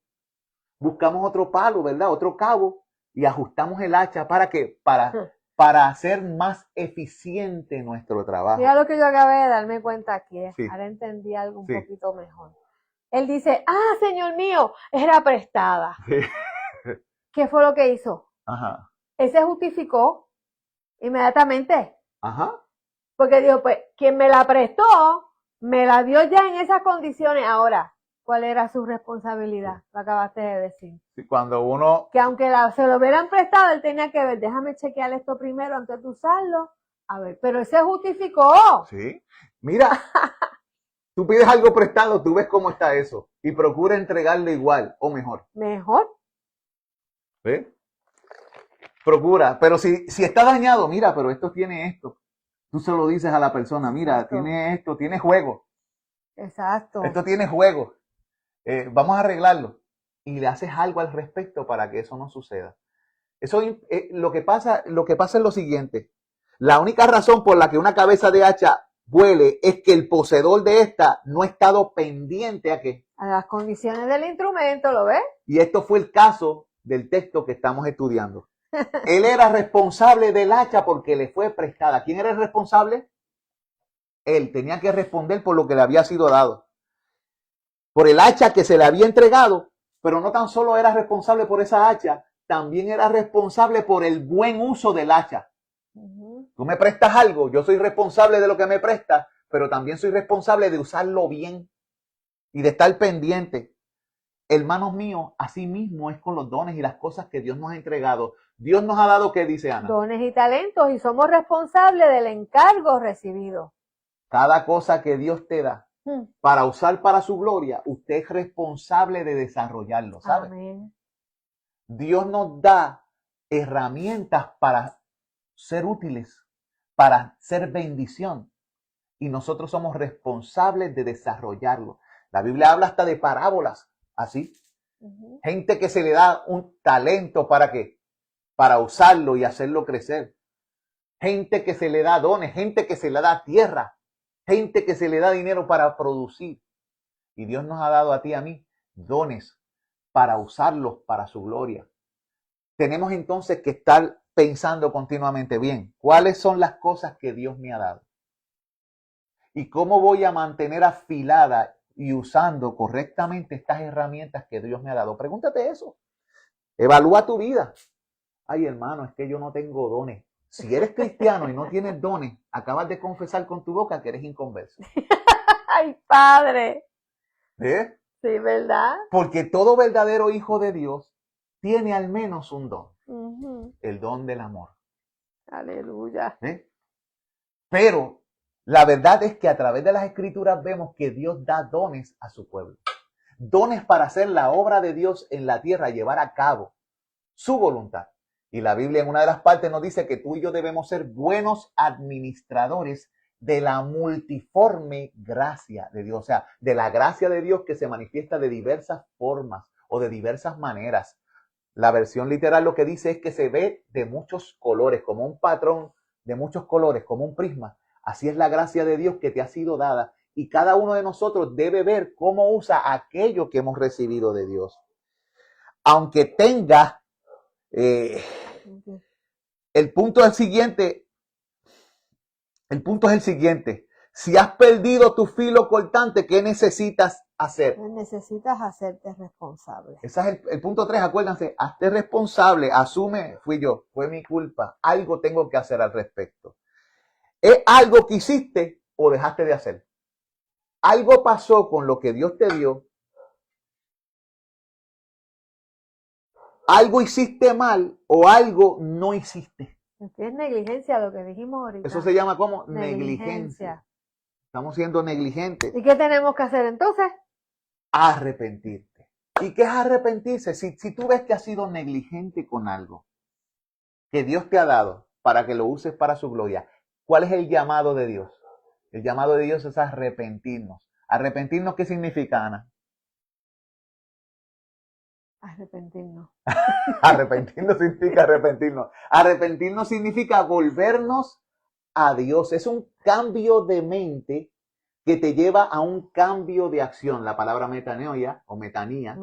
Speaker 2: palo, ¿verdad? Otro cabo y ajustamos el hacha ¿para qué? Para hacer más eficiente nuestro trabajo.
Speaker 1: Mira lo que yo acabé de darme cuenta aquí.
Speaker 2: Sí.
Speaker 1: Ahora entendí algo un poquito mejor. Él dice, Señor mío, era prestada.
Speaker 2: Sí.
Speaker 1: ¿Qué fue lo que hizo?
Speaker 2: Ajá.
Speaker 1: Él se justificó inmediatamente.
Speaker 2: Ajá.
Speaker 1: Porque dijo, pues, quien me la prestó, me la dio ya en esas condiciones. Ahora, ¿cuál era su responsabilidad? Lo acabaste de decir.
Speaker 2: Sí, cuando uno...
Speaker 1: Que aunque se lo hubieran prestado, él tenía que ver, déjame chequear esto primero antes de usarlo. A ver, pero él se justificó.
Speaker 2: Sí. Mira, tú pides algo prestado, tú ves cómo está eso. Y procura entregarlo igual o mejor.
Speaker 1: Mejor.
Speaker 2: ¿Ves? Procura. Pero si está dañado, mira, pero esto tiene esto. Tú se lo dices a la persona, mira,
Speaker 1: Exacto.
Speaker 2: tiene esto, tiene juego.
Speaker 1: Exacto.
Speaker 2: Esto tiene juego. vamos a arreglarlo. Y le haces algo al respecto para que eso no suceda. Eso, lo que pasa es lo siguiente. La única razón por la que una cabeza de hacha vuele es que el poseedor de esta no ha estado pendiente
Speaker 1: a las condiciones del instrumento, ¿lo ves?
Speaker 2: Y esto fue el caso del texto que estamos estudiando. Él era responsable del hacha porque le fue prestada. ¿Quién era el responsable? Él tenía que responder por lo que le había sido dado. Por el hacha que se le había entregado, pero no tan solo era responsable por esa hacha, también era responsable por el buen uso del hacha. Tú me prestas algo, yo soy responsable de lo que me prestas, pero también soy responsable de usarlo bien y de estar pendiente. Hermanos míos, así mismo es con los dones y las cosas que Dios nos ha entregado. Dios nos ha dado, ¿qué dice Ana?
Speaker 1: Dones y talentos, y somos responsables del encargo recibido.
Speaker 2: Cada cosa que Dios te da para usar para su gloria, usted es responsable de desarrollarlo, ¿sabe?
Speaker 1: Amén.
Speaker 2: Dios nos da herramientas para ser útiles, para ser bendición, y nosotros somos responsables de desarrollarlo. La Biblia habla hasta de parábolas, así. Gente que se le da un talento, ¿para qué? Para usarlo y hacerlo crecer. Gente que se le da dones, gente que se le da tierra, gente que se le da dinero para producir. Y Dios nos ha dado a ti y a mí dones para usarlos para su gloria. Tenemos entonces que estar pensando continuamente, bien, ¿cuáles son las cosas que Dios me ha dado? ¿Y cómo voy a mantener afilada y usando correctamente estas herramientas que Dios me ha dado? Pregúntate eso. Evalúa tu vida. Ay, hermano, es que yo no tengo dones. Si eres cristiano y no tienes dones, acabas de confesar con tu boca que eres inconverso.
Speaker 1: ¡Ay, Padre!
Speaker 2: ¿Eh?
Speaker 1: Sí, ¿verdad?
Speaker 2: Porque todo verdadero hijo de Dios tiene al menos un don. El don del amor.
Speaker 1: Aleluya.
Speaker 2: ¿Eh? Pero la verdad es que a través de las escrituras vemos que Dios da dones a su pueblo. Dones para hacer la obra de Dios en la tierra, llevar a cabo su voluntad. Y la Biblia en una de las partes nos dice que tú y yo debemos ser buenos administradores de la multiforme gracia de Dios. O sea, de la gracia de Dios que se manifiesta de diversas formas o de diversas maneras. La versión literal lo que dice es que se ve de muchos colores, como un patrón de muchos colores, como un prisma. Así es la gracia de Dios que te ha sido dada. Y cada uno de nosotros debe ver cómo usa aquello que hemos recibido de Dios. Aunque tenga... el punto es el siguiente. Si has perdido tu filo cortante, ¿qué necesitas hacer?
Speaker 1: Necesitas hacerte responsable.
Speaker 2: Ese es el punto 3, acuérdense, hazte responsable, asume, fui yo, fue mi culpa, algo tengo que hacer al respecto. ¿Es algo que hiciste o dejaste de hacer? Algo pasó con lo que Dios te dio. Algo hiciste mal o algo no hiciste.
Speaker 1: Es negligencia lo que dijimos ahorita.
Speaker 2: Eso se llama como negligencia. Estamos siendo negligentes.
Speaker 1: ¿Y qué tenemos que hacer entonces?
Speaker 2: Arrepentirte. ¿Y qué es arrepentirse? Si tú ves que has sido negligente con algo que Dios te ha dado para que lo uses para su gloria, ¿cuál es el llamado de Dios? El llamado de Dios es arrepentirnos. ¿Arrepentirnos qué significa, Ana?
Speaker 1: Arrepentirnos.
Speaker 2: Arrepentirnos significa arrepentirnos. Arrepentirnos significa volvernos a Dios. Es un cambio de mente que te lleva a un cambio de acción. La palabra metanoia o metanía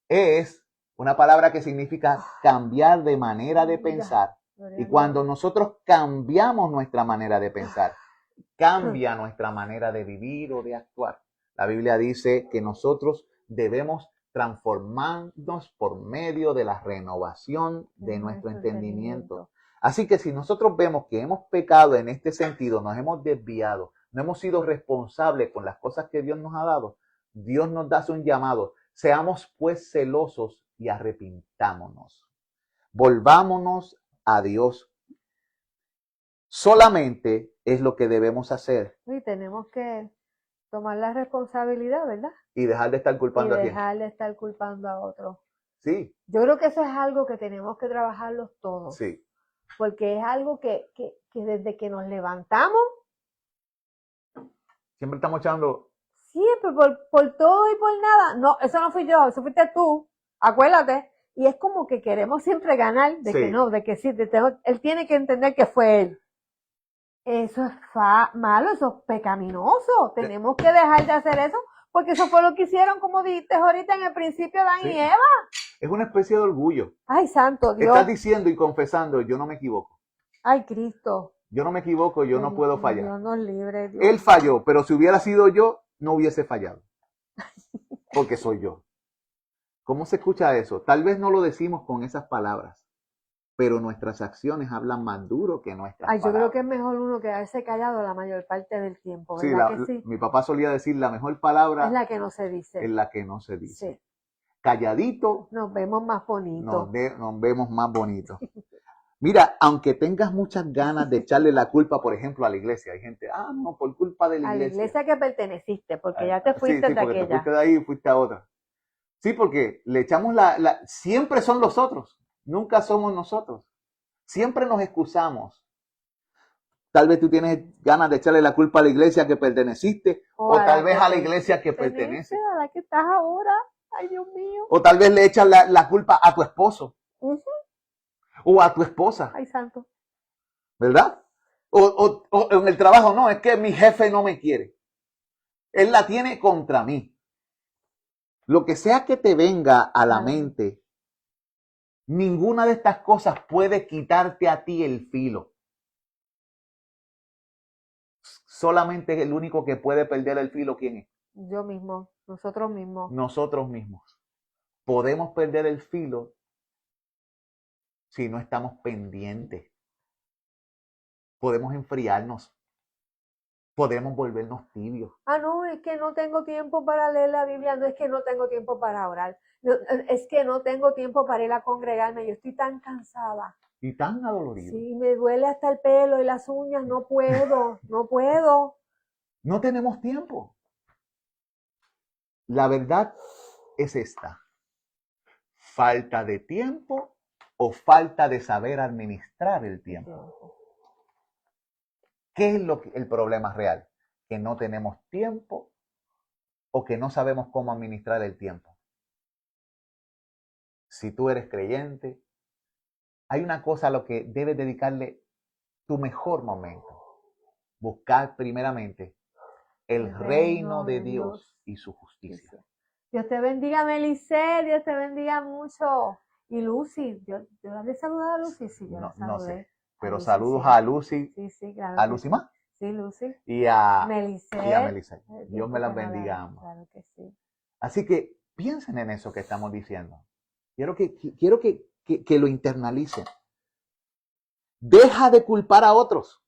Speaker 2: es una palabra que significa cambiar de manera de pensar. Y cuando nosotros cambiamos nuestra manera de pensar, cambia nuestra manera de vivir o de actuar. La Biblia dice que nosotros debemos transformarnos por medio de la renovación de nuestro entendimiento. Así que si nosotros vemos que hemos pecado en este sentido, nos hemos desviado, no hemos sido responsables con las cosas que Dios nos ha dado, Dios nos da un llamado. Seamos pues celosos y arrepintámonos. Volvámonos a Dios. Solamente es lo que debemos hacer.
Speaker 1: Y tenemos que tomar la responsabilidad, ¿verdad?
Speaker 2: Y dejar de estar culpando a quién.
Speaker 1: Y dejar de estar culpando a otros.
Speaker 2: Sí.
Speaker 1: Yo creo que eso es algo que tenemos que trabajarlos todos.
Speaker 2: Sí.
Speaker 1: Porque es algo que desde que nos levantamos
Speaker 2: siempre estamos echando
Speaker 1: Siempre, por todo y por nada. No, eso no fui yo, eso fuiste tú. Acuérdate. Y es como que queremos siempre ganar, de
Speaker 2: Sí.
Speaker 1: que no, de que sí, él tiene que entender que fue él. Eso es malo, eso es pecaminoso. Tenemos que dejar de hacer eso, porque eso fue lo que hicieron, como dijiste ahorita en el principio, Adán
Speaker 2: Sí.
Speaker 1: y Eva.
Speaker 2: Es una especie de orgullo.
Speaker 1: Ay, santo Dios.
Speaker 2: Estás diciendo y confesando, yo no me equivoco.
Speaker 1: Ay, Cristo.
Speaker 2: Yo no me equivoco, yo no puedo fallar.
Speaker 1: Dios nos libre, Dios.
Speaker 2: Él falló, pero si hubiera sido yo, no hubiese fallado. Porque soy yo. ¿Cómo se escucha eso? Tal vez no lo decimos con esas palabras, pero nuestras acciones hablan más duro que nuestras
Speaker 1: Ay, yo
Speaker 2: palabras.
Speaker 1: creo que es mejor uno quedarse callado la mayor parte del tiempo,
Speaker 2: Sí,
Speaker 1: ¿verdad que sí?
Speaker 2: mi papá solía decir, la mejor palabra
Speaker 1: Es la que no se dice.
Speaker 2: es la que no se dice.
Speaker 1: Sí.
Speaker 2: Calladito
Speaker 1: Nos vemos más bonitos.
Speaker 2: nos vemos más bonitos. Mira, aunque tengas muchas ganas de echarle la culpa, por ejemplo, a la iglesia, hay gente, no, por culpa de la
Speaker 1: A la
Speaker 2: iglesia.
Speaker 1: iglesia que perteneciste, porque ya te fuiste
Speaker 2: sí,
Speaker 1: de
Speaker 2: porque
Speaker 1: aquella.
Speaker 2: te fuiste de ahí y fuiste a otra. Sí, porque le echamos siempre son los otros, nunca somos nosotros. Siempre nos excusamos. Tal vez tú tienes ganas de echarle la culpa a la iglesia que perteneciste, o tal vez a la iglesia que pertenece.
Speaker 1: A la que estás ahora. Ay, Dios mío.
Speaker 2: O tal vez le echas la culpa a tu esposo. O a tu esposa.
Speaker 1: Ay, santo.
Speaker 2: ¿Verdad? O en el trabajo, no, es que mi jefe no me quiere. Él la tiene contra mí. Lo que sea que te venga a la mente, ninguna de estas cosas puede quitarte a ti el filo. Solamente el único que puede perder el filo, ¿quién es?
Speaker 1: Yo mismo, nosotros mismos.
Speaker 2: Nosotros mismos. Podemos perder el filo si no estamos pendientes. Podemos enfriarnos. Podemos volvernos tibios.
Speaker 1: No, es que no tengo tiempo para leer la Biblia, no es que no tengo tiempo para orar, no, es que no tengo tiempo para ir a congregarme, yo estoy tan cansada.
Speaker 2: Y tan adolorido.
Speaker 1: Sí, me duele hasta el pelo y las uñas, no puedo, no puedo.
Speaker 2: No tenemos tiempo. La verdad es esta. Falta de tiempo o falta de saber administrar el tiempo. ¿Qué es el problema real? Que no tenemos tiempo o que no sabemos cómo administrar el tiempo. Si tú eres creyente, hay una cosa a lo que debes dedicarle tu mejor momento. Buscar primeramente el reino de Dios y su justicia.
Speaker 1: Dios te bendiga, Melisel, Dios te bendiga mucho. Y Lucy, yo le he saludado a Lucy, sí, yo la saludé.
Speaker 2: No sé, pero
Speaker 1: Lucy,
Speaker 2: saludos
Speaker 1: sí.
Speaker 2: a Lucy.
Speaker 1: Sí, claro.
Speaker 2: ¿A Lucy más?
Speaker 1: Sí, Lucy.
Speaker 2: Y a
Speaker 1: Melisel.
Speaker 2: Dios me las bendiga a ambos.
Speaker 1: Claro que sí.
Speaker 2: Así que piensen en eso que estamos diciendo. Quiero que lo internalicen. Deja de culpar a otros.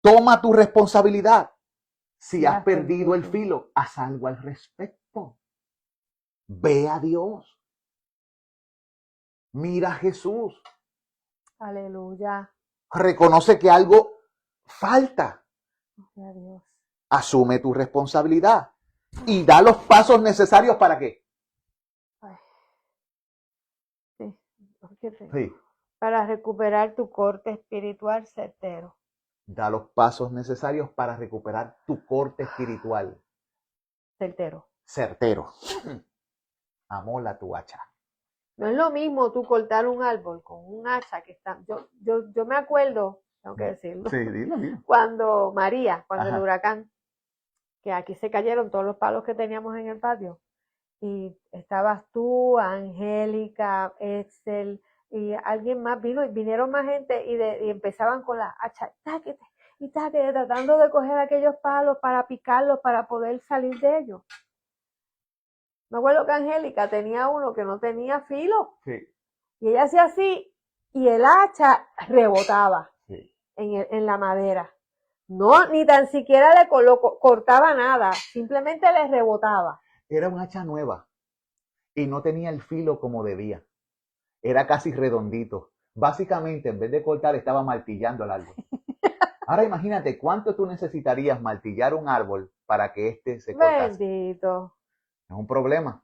Speaker 2: Toma tu responsabilidad. Si has perdido el filo, haz algo al respecto. Ve a Dios. Mira a Jesús.
Speaker 1: Aleluya.
Speaker 2: Reconoce que algo falta.
Speaker 1: Gloria a Dios.
Speaker 2: Asume tu responsabilidad y da los pasos necesarios para qué.
Speaker 1: Sí. Para recuperar tu corte espiritual certero.
Speaker 2: Da los pasos necesarios para recuperar tu corte espiritual. Certero. Amola tu hacha.
Speaker 1: No es lo mismo tú cortar un árbol con un hacha que está. Yo me acuerdo, tengo que decirlo.
Speaker 2: Sí, dilo.
Speaker 1: Cuando el huracán, que aquí se cayeron todos los palos que teníamos en el patio. Y estabas tú, Angélica, Excel, y alguien más vino, y vinieron más gente y empezaban con las hachas, tratando de coger aquellos palos para picarlos para poder salir de ellos. Me acuerdo que Angélica tenía uno que no tenía filo.
Speaker 2: Sí.
Speaker 1: Y ella hacía así y el hacha rebotaba
Speaker 2: en
Speaker 1: la madera. No, ni tan siquiera le cortaba nada, simplemente le rebotaba.
Speaker 2: Era un hacha nueva y no tenía el filo como debía. Era casi redondito. Básicamente, en vez de cortar, estaba martillando el árbol. Ahora imagínate cuánto tú necesitarías martillar un árbol para que éste se cortase.
Speaker 1: Bendito.
Speaker 2: Es un problema.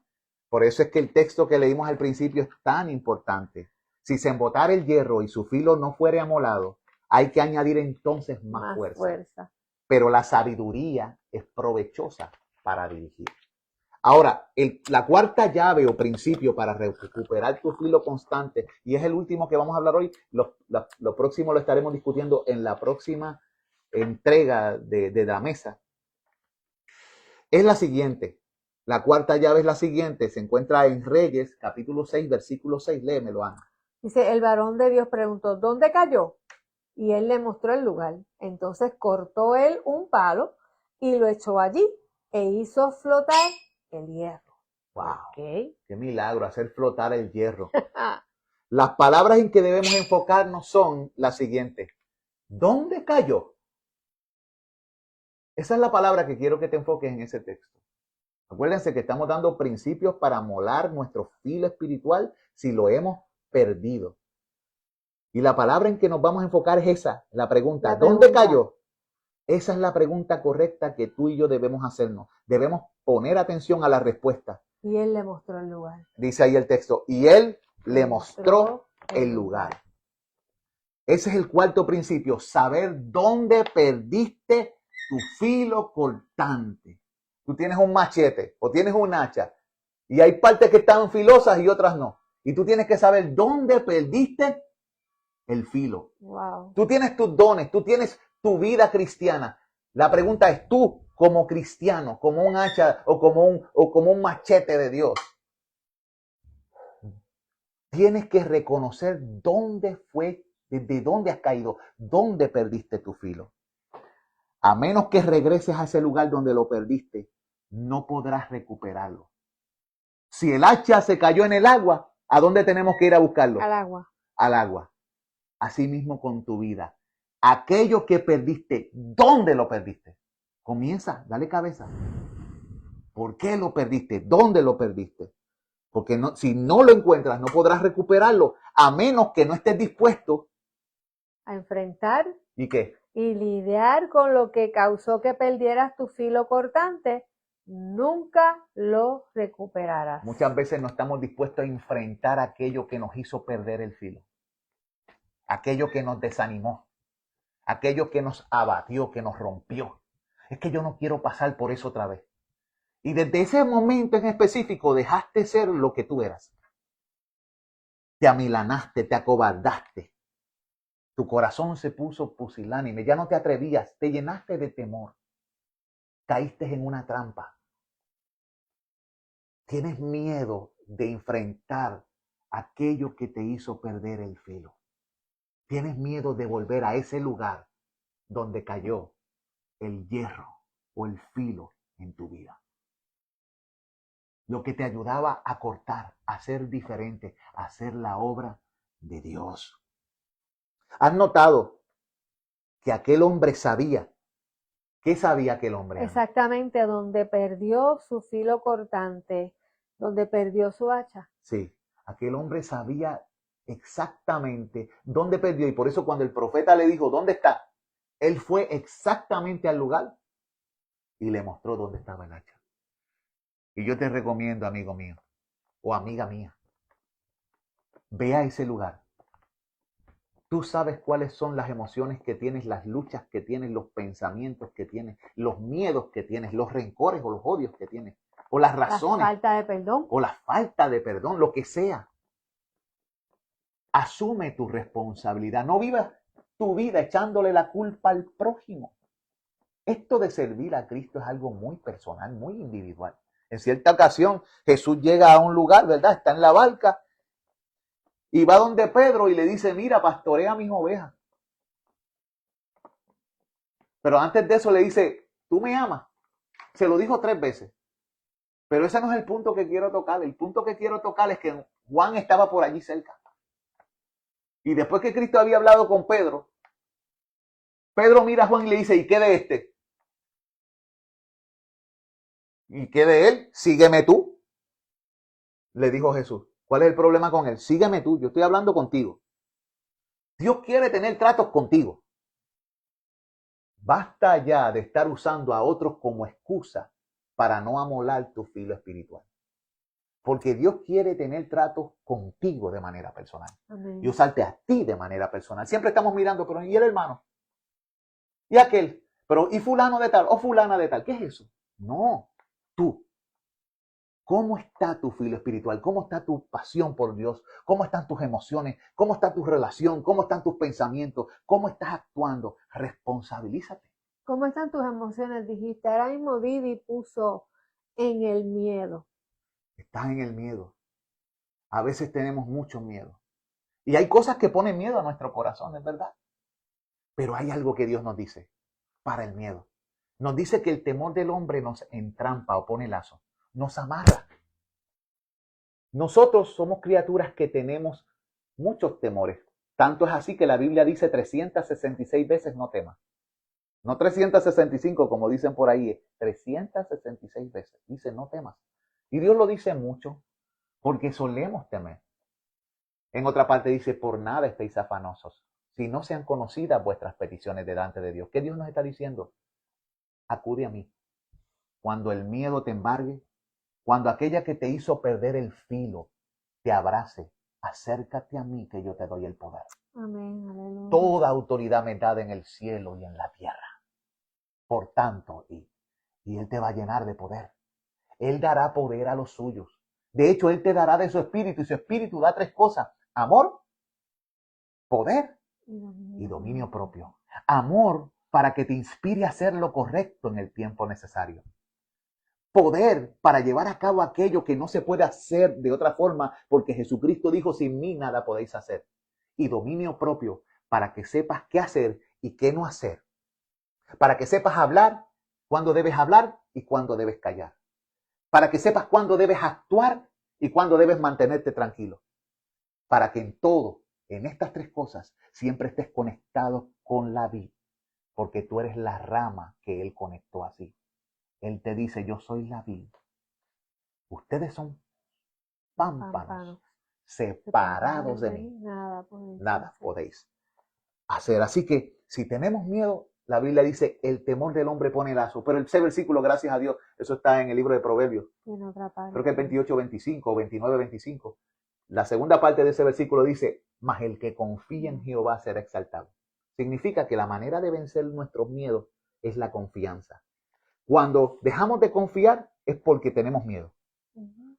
Speaker 2: Por eso es que el texto que leímos al principio es tan importante. Si se embotara el hierro y su filo no fuera amolado, hay que añadir entonces más fuerza. pero la sabiduría es provechosa para dirigir. Ahora, la cuarta llave o principio para recuperar tu filo constante, y es el último que vamos a hablar hoy, lo próximo lo estaremos discutiendo en la próxima entrega de la mesa, es la siguiente. La cuarta llave es la siguiente, se encuentra en Reyes, capítulo 6, versículo 6, léemelo, Ana.
Speaker 1: Dice, el varón de Dios preguntó, ¿dónde cayó? Y él le mostró el lugar. Entonces cortó él un palo y lo echó allí e hizo flotar el hierro.
Speaker 2: ¡Wow!
Speaker 1: Okay.
Speaker 2: ¡Qué milagro! Hacer flotar el hierro. Las palabras en que debemos enfocarnos son las siguientes. ¿Dónde cayó? Esa es la palabra que quiero que te enfoques en ese texto. Acuérdense que estamos dando principios para molar nuestro filo espiritual si lo hemos perdido. Y la palabra en que nos vamos a enfocar es esa, la pregunta. ¿Dónde cayó? Esa es la pregunta correcta que tú y yo debemos hacernos. Debemos poner atención a la respuesta.
Speaker 1: Y él le mostró el lugar.
Speaker 2: Dice ahí el texto. Y él le mostró el lugar. Ese es el cuarto principio. Saber dónde perdiste tu filo cortante. Tú tienes un machete o tienes un hacha. Y hay partes que están filosas y otras no. Y tú tienes que saber dónde perdiste el filo.
Speaker 1: Wow.
Speaker 2: Tú tienes tus dones, tú tienes tu vida cristiana. La pregunta es, tú como cristiano, como un hacha o como un machete de Dios, tienes que reconocer dónde fue, desde dónde has caído, dónde perdiste tu filo. A menos que regreses a ese lugar donde lo perdiste, no podrás recuperarlo. Si el hacha se cayó en el agua, ¿a dónde tenemos que ir a buscarlo?
Speaker 1: Al agua.
Speaker 2: Al agua. Así mismo con tu vida. Aquello que perdiste, ¿dónde lo perdiste? Comienza, dale cabeza. ¿Por qué lo perdiste? ¿Dónde lo perdiste? Porque no, si no lo encuentras, no podrás recuperarlo, a menos que no estés dispuesto
Speaker 1: a enfrentar
Speaker 2: ¿y qué?
Speaker 1: Y lidiar con lo que causó que perdieras tu filo cortante. Nunca lo recuperarás.
Speaker 2: Muchas veces no estamos dispuestos a enfrentar aquello que nos hizo perder el filo. Aquello que nos desanimó. Aquello que nos abatió, que nos rompió. Es que yo no quiero pasar por eso otra vez. Y desde ese momento en específico dejaste ser lo que tú eras. Te amilanaste, te acobardaste. Tu corazón se puso pusilánime, ya no te atrevías, te llenaste de temor. Caíste en una trampa. Tienes miedo de enfrentar aquello que te hizo perder el filo. Tienes miedo de volver a ese lugar donde cayó el hierro o el filo en tu vida. Lo que te ayudaba a cortar, a ser diferente, a hacer la obra de Dios. ¿Has notado que aquel hombre sabía? ¿Qué sabía aquel hombre?
Speaker 1: Exactamente, donde perdió su filo cortante, donde perdió su hacha.
Speaker 2: Sí, aquel hombre sabía exactamente dónde perdió. Y por eso cuando el profeta le dijo, ¿dónde está? Él fue exactamente al lugar y le mostró dónde estaba el hacha. Y yo te recomiendo, amigo mío o amiga mía, ve a ese lugar. Tú sabes cuáles son las emociones que tienes, las luchas que tienes, los pensamientos que tienes, los miedos que tienes, los rencores o los odios que tienes, o las razones.
Speaker 1: La falta de perdón.
Speaker 2: O la falta de perdón, lo que sea. Asume tu responsabilidad. No vivas tu vida echándole la culpa al prójimo. Esto de servir a Cristo es algo muy personal, muy individual. En cierta ocasión, Jesús llega a un lugar, ¿verdad? Está en la barca. Y va donde Pedro y le dice, mira, pastorea mis ovejas. Pero antes de eso le dice, ¿tú me amas? Se lo dijo 3 veces. Pero ese no es el punto que quiero tocar. El punto que quiero tocar es que Juan estaba por allí cerca. Y después que Cristo había hablado con Pedro, Pedro mira a Juan y le dice, ¿y qué de este? ¿Y qué de él? Sígueme tú. Le dijo Jesús. ¿Cuál es el problema con él? Sígueme tú, yo estoy hablando contigo. Dios quiere tener tratos contigo. Basta ya de estar usando a otros como excusa para no amolar tu filo espiritual. Porque Dios quiere tener tratos contigo de manera personal.
Speaker 1: Amén.
Speaker 2: Y usarte a ti de manera personal. Siempre estamos mirando, pero ¿y el hermano? ¿Y aquel? Pero, ¿y fulano de tal? ¿O fulana de tal? ¿Qué es eso? No, tú. ¿Cómo está tu filo espiritual? ¿Cómo está tu pasión por Dios? ¿Cómo están tus emociones? ¿Cómo está tu relación? ¿Cómo están tus pensamientos? ¿Cómo estás actuando? Responsabilízate.
Speaker 1: ¿Cómo están tus emociones? Dijiste, ahora mismo Didi puso en el miedo.
Speaker 2: Estás en el miedo. A veces tenemos mucho miedo. Y hay cosas que ponen miedo a nuestro corazón, es verdad. Pero hay algo que Dios nos dice para el miedo. Nos dice que el temor del hombre nos entrampa o pone lazo, nos amarra. Nosotros somos criaturas que tenemos muchos temores. Tanto es así que la Biblia dice 366 veces no temas. No 365 como dicen por ahí, 366 veces. Dice no temas. Y Dios lo dice mucho porque solemos temer. En otra parte dice, por nada estéis afanosos, si no sean conocidas vuestras peticiones delante de Dios. ¿Qué Dios nos está diciendo? Acude a mí. Cuando el miedo te embargue, cuando aquella que te hizo perder el filo te abrace, acércate a mí que yo te doy el poder.
Speaker 1: Amén, aleluya.
Speaker 2: Toda autoridad me da en el cielo y en la tierra. Por tanto, y Él te va a llenar de poder. Él dará poder a los suyos. De hecho, Él te dará de su espíritu y su espíritu da 3 cosas. Amor, poder y dominio propio. Amor para que te inspire a hacer lo correcto en el tiempo necesario. Poder para llevar a cabo aquello que no se puede hacer de otra forma, porque Jesucristo dijo, sin mí nada podéis hacer. Y dominio propio para que sepas qué hacer y qué no hacer. Para que sepas hablar cuándo debes hablar y cuándo debes callar. Para que sepas cuándo debes actuar y cuándo debes mantenerte tranquilo. Para que en todo, en estas 3 cosas, siempre estés conectado con la vid, porque tú eres la rama que Él conectó así. Él te dice, yo soy la vid. Ustedes son pámpanos, separados de mí. Nada podéis hacer. Así que si tenemos miedo, la Biblia dice, el temor del hombre pone lazo. Pero ese versículo, gracias a Dios, eso está en el libro de Proverbios. Creo que es 28:25 o 29:25. La segunda parte de ese versículo dice, mas el que confía en Jehová será exaltado. Significa que la manera de vencer nuestros miedos es la confianza. Cuando dejamos de confiar es porque tenemos miedo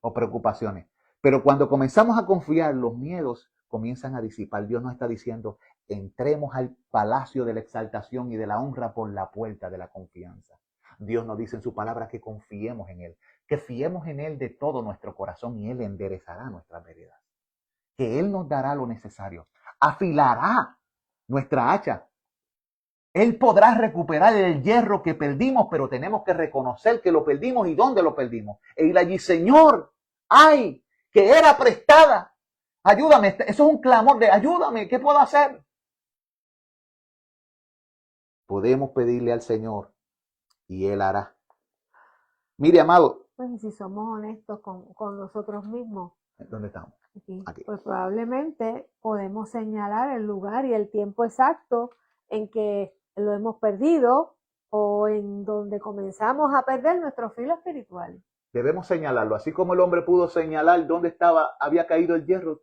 Speaker 2: o preocupaciones. Pero cuando comenzamos a confiar, los miedos comienzan a disipar. Dios nos está diciendo, entremos al palacio de la exaltación y de la honra por la puerta de la confianza. Dios nos dice en su palabra que confiemos en Él, que fiemos en Él de todo nuestro corazón y Él enderezará nuestras veredas. Que Él nos dará lo necesario, afilará nuestra hacha. Él podrá recuperar el hierro que perdimos, pero tenemos que reconocer que lo perdimos y dónde lo perdimos. E ir allí, Señor, ay, que era prestada. Ayúdame, eso es un clamor de ayúdame, ¿qué puedo hacer? Podemos pedirle al Señor y Él hará. Mire, amado.
Speaker 1: Pues si somos honestos con nosotros mismos.
Speaker 2: ¿Dónde estamos?
Speaker 1: Aquí. Pues probablemente podemos señalar el lugar y el tiempo exacto en que lo hemos perdido o en donde comenzamos a perder nuestro filo espiritual.
Speaker 2: Debemos señalarlo. Así como el hombre pudo señalar dónde había caído el hierro,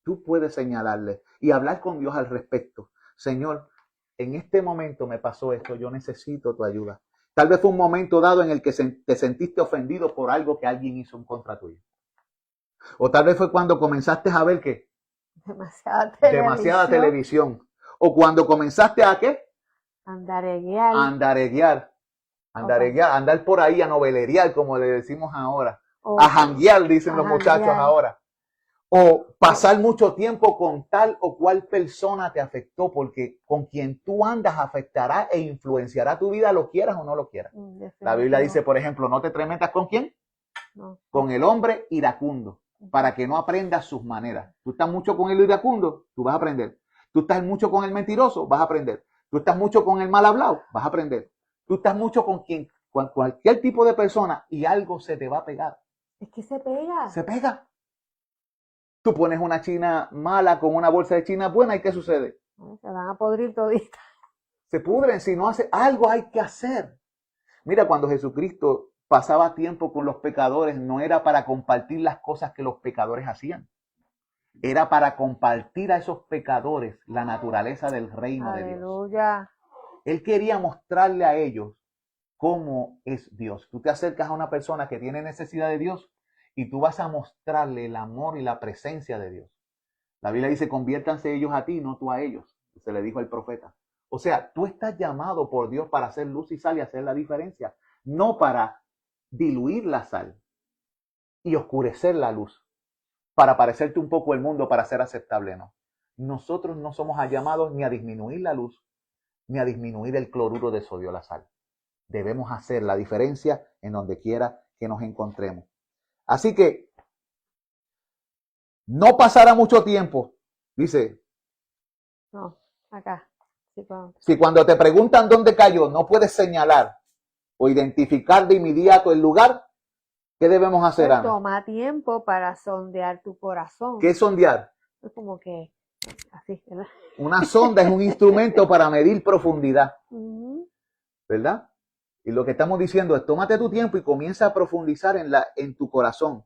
Speaker 2: tú puedes señalarle y hablar con Dios al respecto. Señor, en este momento me pasó esto, yo necesito tu ayuda. Tal vez fue un momento dado en el que te sentiste ofendido por algo que alguien hizo en contra tuyo. O tal vez fue cuando comenzaste a ver que demasiada televisión. O cuando comenzaste a ¿qué? Andareguear, andar por ahí, a novelerear, como le decimos ahora. A janguear, dicen los muchachos ahora. O pasar mucho tiempo con tal o cual persona te afectó, porque con quien tú andas afectará e influenciará tu vida, lo quieras o no lo quieras. La Biblia dice, por ejemplo, no te tremetas con quién. No. Con el hombre iracundo, para que no aprendas sus maneras. Tú estás mucho con el iracundo, tú vas a aprender. Tú estás mucho con el mentiroso, vas a aprender. Tú estás mucho con el mal hablado, vas a aprender. Tú estás mucho con cualquier tipo de persona y algo se te va a pegar.
Speaker 1: Es que se pega.
Speaker 2: Se pega. Tú pones una china mala con una bolsa de china buena y ¿qué sucede?
Speaker 1: Se van a podrir toditas.
Speaker 2: Se pudren si no hace algo, hay que hacer. Mira, cuando Jesucristo pasaba tiempo con los pecadores, no era para compartir las cosas que los pecadores hacían. Era para compartir a esos pecadores la naturaleza del reino de Dios.
Speaker 1: Aleluya.
Speaker 2: Él quería mostrarle a ellos cómo es Dios. Tú te acercas a una persona que tiene necesidad de Dios y tú vas a mostrarle el amor y la presencia de Dios. La Biblia dice, conviértanse ellos a ti, no tú a ellos. Se le dijo al profeta. O sea, tú estás llamado por Dios para hacer luz y sal y hacer la diferencia, no para diluir la sal y oscurecer la luz, para parecerte un poco el mundo, para ser aceptable, no. Nosotros no somos llamados ni a disminuir la luz, ni a disminuir el cloruro de sodio, la sal. Debemos hacer la diferencia en donde quiera que nos encontremos. Así que no pasará mucho tiempo, dice.
Speaker 1: No, acá. Sí,
Speaker 2: si cuando te preguntan dónde cayó, no puedes señalar o identificar de inmediato el lugar, ¿qué debemos hacer, Ana?
Speaker 1: Toma tiempo para sondear tu corazón.
Speaker 2: ¿Qué es sondear?
Speaker 1: Es como que así, ¿verdad?
Speaker 2: Una sonda es un instrumento para medir profundidad, ¿verdad? Y lo que estamos diciendo es, tómate tu tiempo y comienza a profundizar en tu corazón,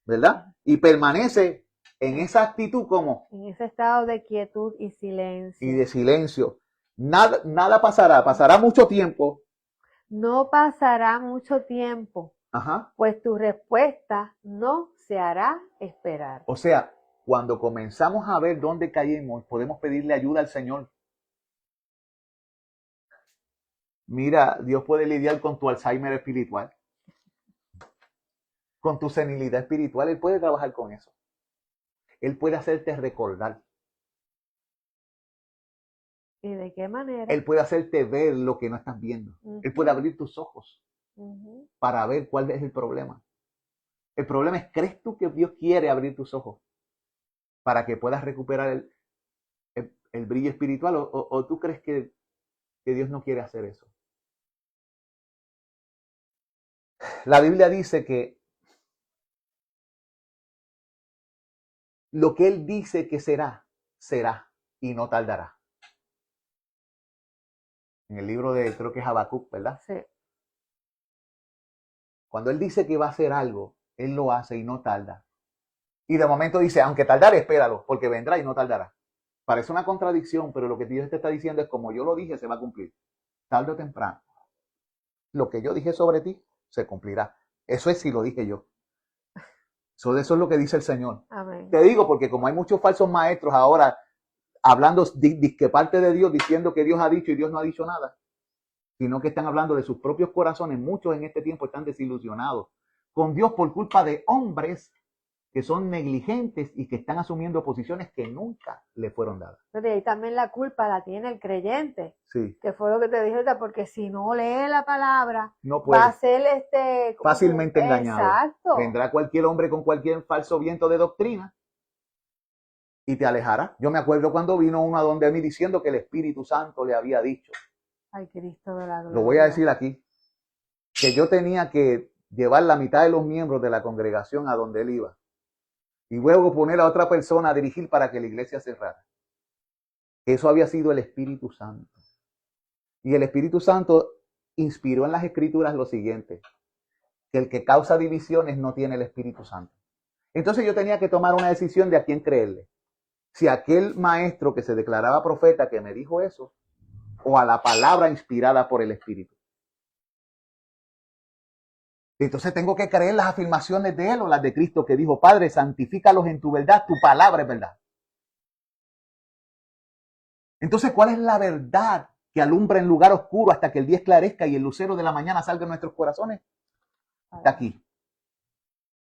Speaker 2: ¿verdad? Y permanece en esa actitud como...
Speaker 1: En ese estado de quietud y silencio.
Speaker 2: Y de silencio. Nada pasará, pasará mucho tiempo.
Speaker 1: No pasará mucho tiempo, pues tu respuesta no se hará esperar.
Speaker 2: O sea, cuando comenzamos a ver dónde caímos, podemos pedirle ayuda al Señor. Mira, Dios puede lidiar con tu Alzheimer espiritual, con tu senilidad espiritual. Él puede trabajar con eso. Él puede hacerte recordar.
Speaker 1: ¿Y de qué manera?
Speaker 2: Él puede hacerte ver lo que no estás viendo. Él puede abrir tus ojos para ver cuál es el problema. El problema es, ¿crees tú que Dios quiere abrir tus ojos para que puedas recuperar el brillo espiritual? ¿O tú crees que Dios no quiere hacer eso? La Biblia dice que lo que Él dice que será, será y no tardará. En el libro de, creo que es Habacuc, ¿verdad?
Speaker 1: Sí.
Speaker 2: Cuando Él dice que va a hacer algo, Él lo hace y no tarda. Y de momento dice, aunque tardare, espéralo, porque vendrá y no tardará. Parece una contradicción, pero lo que Dios te está diciendo es, como yo lo dije, se va a cumplir. Tarde o temprano. Lo que yo dije sobre ti, se cumplirá. Eso es si lo dije yo. Eso es lo que dice el Señor.
Speaker 1: Amén.
Speaker 2: Te digo porque como hay muchos falsos maestros ahora hablando que parte de Dios, diciendo que Dios ha dicho y Dios no ha dicho nada, sino que están hablando de sus propios corazones. Muchos en este tiempo están desilusionados con Dios por culpa de hombres que son negligentes y que están asumiendo posiciones que nunca le fueron dadas.
Speaker 1: Pero ahí también la culpa la tiene el creyente.
Speaker 2: Sí.
Speaker 1: Que fue lo que te dije ahorita, porque si no lee la palabra,
Speaker 2: no puede.
Speaker 1: Va a ser
Speaker 2: fácilmente engañado.
Speaker 1: Exacto.
Speaker 2: Vendrá cualquier hombre con cualquier falso viento de doctrina y te alejará. Yo me acuerdo cuando vino uno a donde mí diciendo que el Espíritu Santo le había dicho.
Speaker 1: Ay, Cristo de la gloria.
Speaker 2: Lo voy a decir aquí. Que yo tenía que llevar la mitad de los miembros de la congregación a donde él iba. Y luego poner a otra persona a dirigir para que la iglesia cerrara. Eso había sido el Espíritu Santo. Y el Espíritu Santo inspiró en las Escrituras lo siguiente: que el que causa divisiones no tiene el Espíritu Santo. Entonces yo tenía que tomar una decisión de a quién creerle. Si a aquel maestro que se declaraba profeta que me dijo eso, o a la palabra inspirada por el Espíritu. Entonces tengo que creer las afirmaciones de él o las de Cristo, que dijo: Padre, santifícalos en tu verdad, tu palabra es verdad. Entonces, ¿cuál es la verdad que alumbra en lugar oscuro hasta que el día esclarezca y el lucero de la mañana salga en nuestros corazones? Está aquí.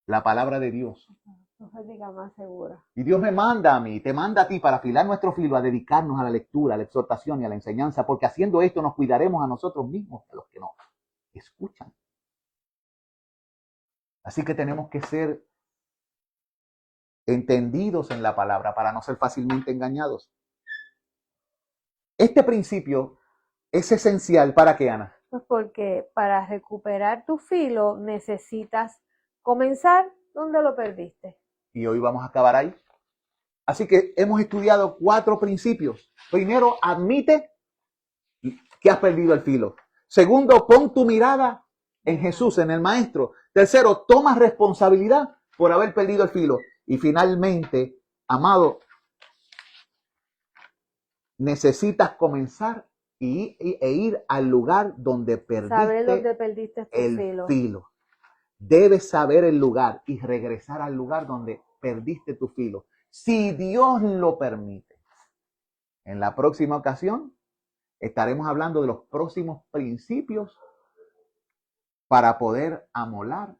Speaker 2: La palabra de Dios.
Speaker 1: Más segura.
Speaker 2: Y Dios me manda a mí, te manda a ti para afilar nuestro filo, a dedicarnos a la lectura, a la exhortación y a la enseñanza, porque haciendo esto nos cuidaremos a nosotros mismos, a los que nos escuchan. Así que tenemos que ser entendidos en la palabra para no ser fácilmente engañados. Este principio es esencial para qué, Ana.
Speaker 1: Pues porque para recuperar tu filo necesitas comenzar donde lo perdiste.
Speaker 2: Y hoy vamos a acabar ahí. Así que hemos estudiado 4 principios. Primero, admite que has perdido el filo. Segundo, pon tu mirada en Jesús, en el Maestro. Tercero, toma responsabilidad por haber perdido el filo. Y finalmente, amado, necesitas comenzar e ir al lugar donde
Speaker 1: Saber dónde
Speaker 2: perdiste
Speaker 1: perdiste tu
Speaker 2: el
Speaker 1: filo.
Speaker 2: filo. Debes saber el lugar y regresar al lugar donde perdiste tu filo. Si Dios lo permite. En la próxima ocasión estaremos hablando de los próximos principios para poder amolar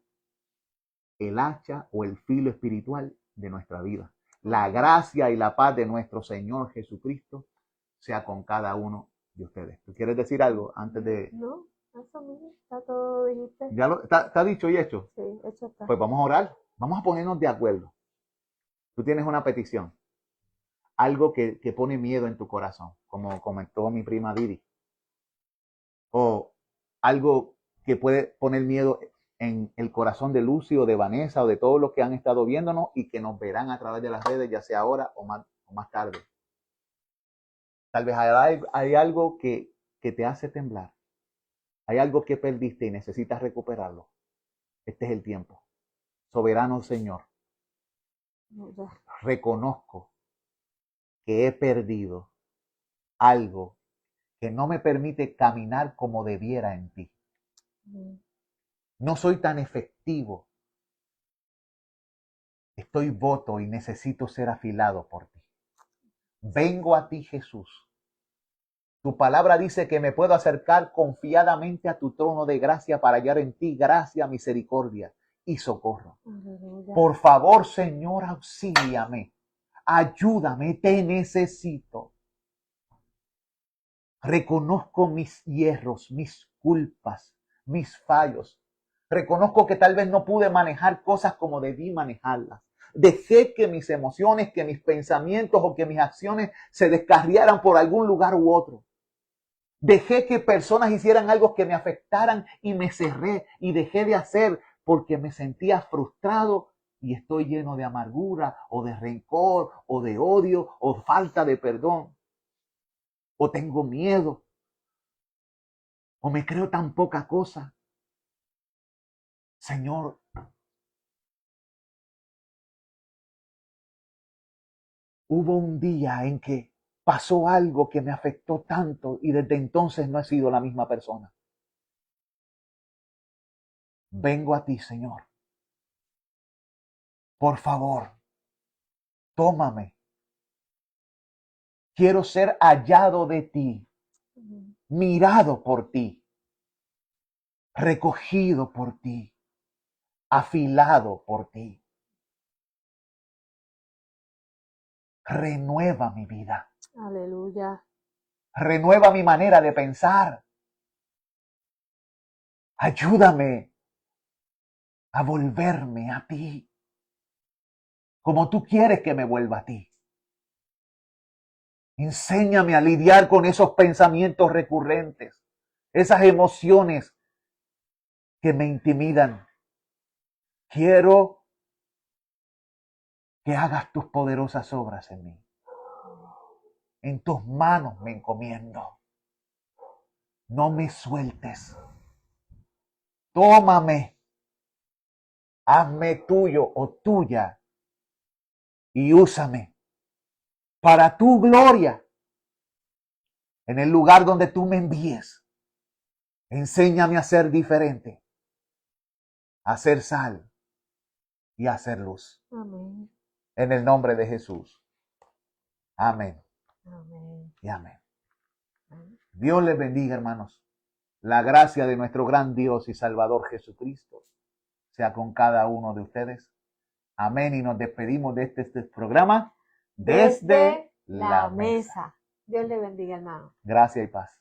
Speaker 2: el hacha o el filo espiritual de nuestra vida. La gracia y la paz de nuestro Señor Jesucristo sea con cada uno de ustedes. ¿Tú quieres decir algo antes de...?
Speaker 1: No, eso mismo, está todo, dijiste.
Speaker 2: ¿Ya está dicho y hecho?
Speaker 1: Sí, hecho está.
Speaker 2: Pues vamos a orar, vamos a ponernos de acuerdo. Tú tienes una petición, algo que pone miedo en tu corazón, como comentó mi prima Didi, o algo que puede poner miedo en el corazón de Lucy o de Vanessa o de todos los que han estado viéndonos y que nos verán a través de las redes, ya sea ahora o más tarde. Tal vez hay algo que te hace temblar, hay algo que perdiste y necesitas recuperarlo. Este es el tiempo. Soberano Señor, reconozco que he perdido algo que no me permite caminar como debiera en ti. No soy tan efectivo. Estoy voto y necesito ser afilado por ti. Vengo a ti, Jesús. Tu palabra dice que me puedo acercar confiadamente a tu trono de gracia para hallar en ti gracia, misericordia y socorro. Por favor, Señor, auxíliame. Ayúdame, te necesito. Reconozco mis hierros, mis culpas, mis fallos. Reconozco que tal vez no pude manejar cosas como debí manejarlas. Dejé que mis emociones, que mis pensamientos o que mis acciones se descarriaran por algún lugar u otro. Dejé que personas hicieran algo que me afectaran y me cerré y dejé de hacer porque me sentía frustrado y estoy lleno de amargura o de rencor o de odio o falta de perdón. O tengo miedo o me creo tan poca cosa. Señor, hubo un día en que pasó algo que me afectó tanto y desde entonces no he sido la misma persona. Vengo a ti, Señor. Por favor, tómame. Quiero ser hallado de ti, mirado por ti, recogido por ti, afilado por ti. Renueva mi vida.
Speaker 1: Aleluya.
Speaker 2: Renueva mi manera de pensar. Ayúdame a volverme a ti, como tú quieres que me vuelva a ti. Enséñame a lidiar con esos pensamientos recurrentes, esas emociones que me intimidan. Quiero que hagas tus poderosas obras en mí. En tus manos me encomiendo. No me sueltes. Tómame. Hazme tuyo o tuya y úsame para tu gloria en el lugar donde tú me envíes. Enséñame a ser diferente, a ser sal y a hacer luz.
Speaker 1: Amén.
Speaker 2: En el nombre de Jesús. Amén.
Speaker 1: Amén.
Speaker 2: Y amén. Dios les bendiga, hermanos. La gracia de nuestro gran Dios y Salvador Jesucristo sea con cada uno de ustedes. Amén. Y nos despedimos de este programa desde la mesa.
Speaker 1: Dios le bendiga, hermano.
Speaker 2: Gracia y paz.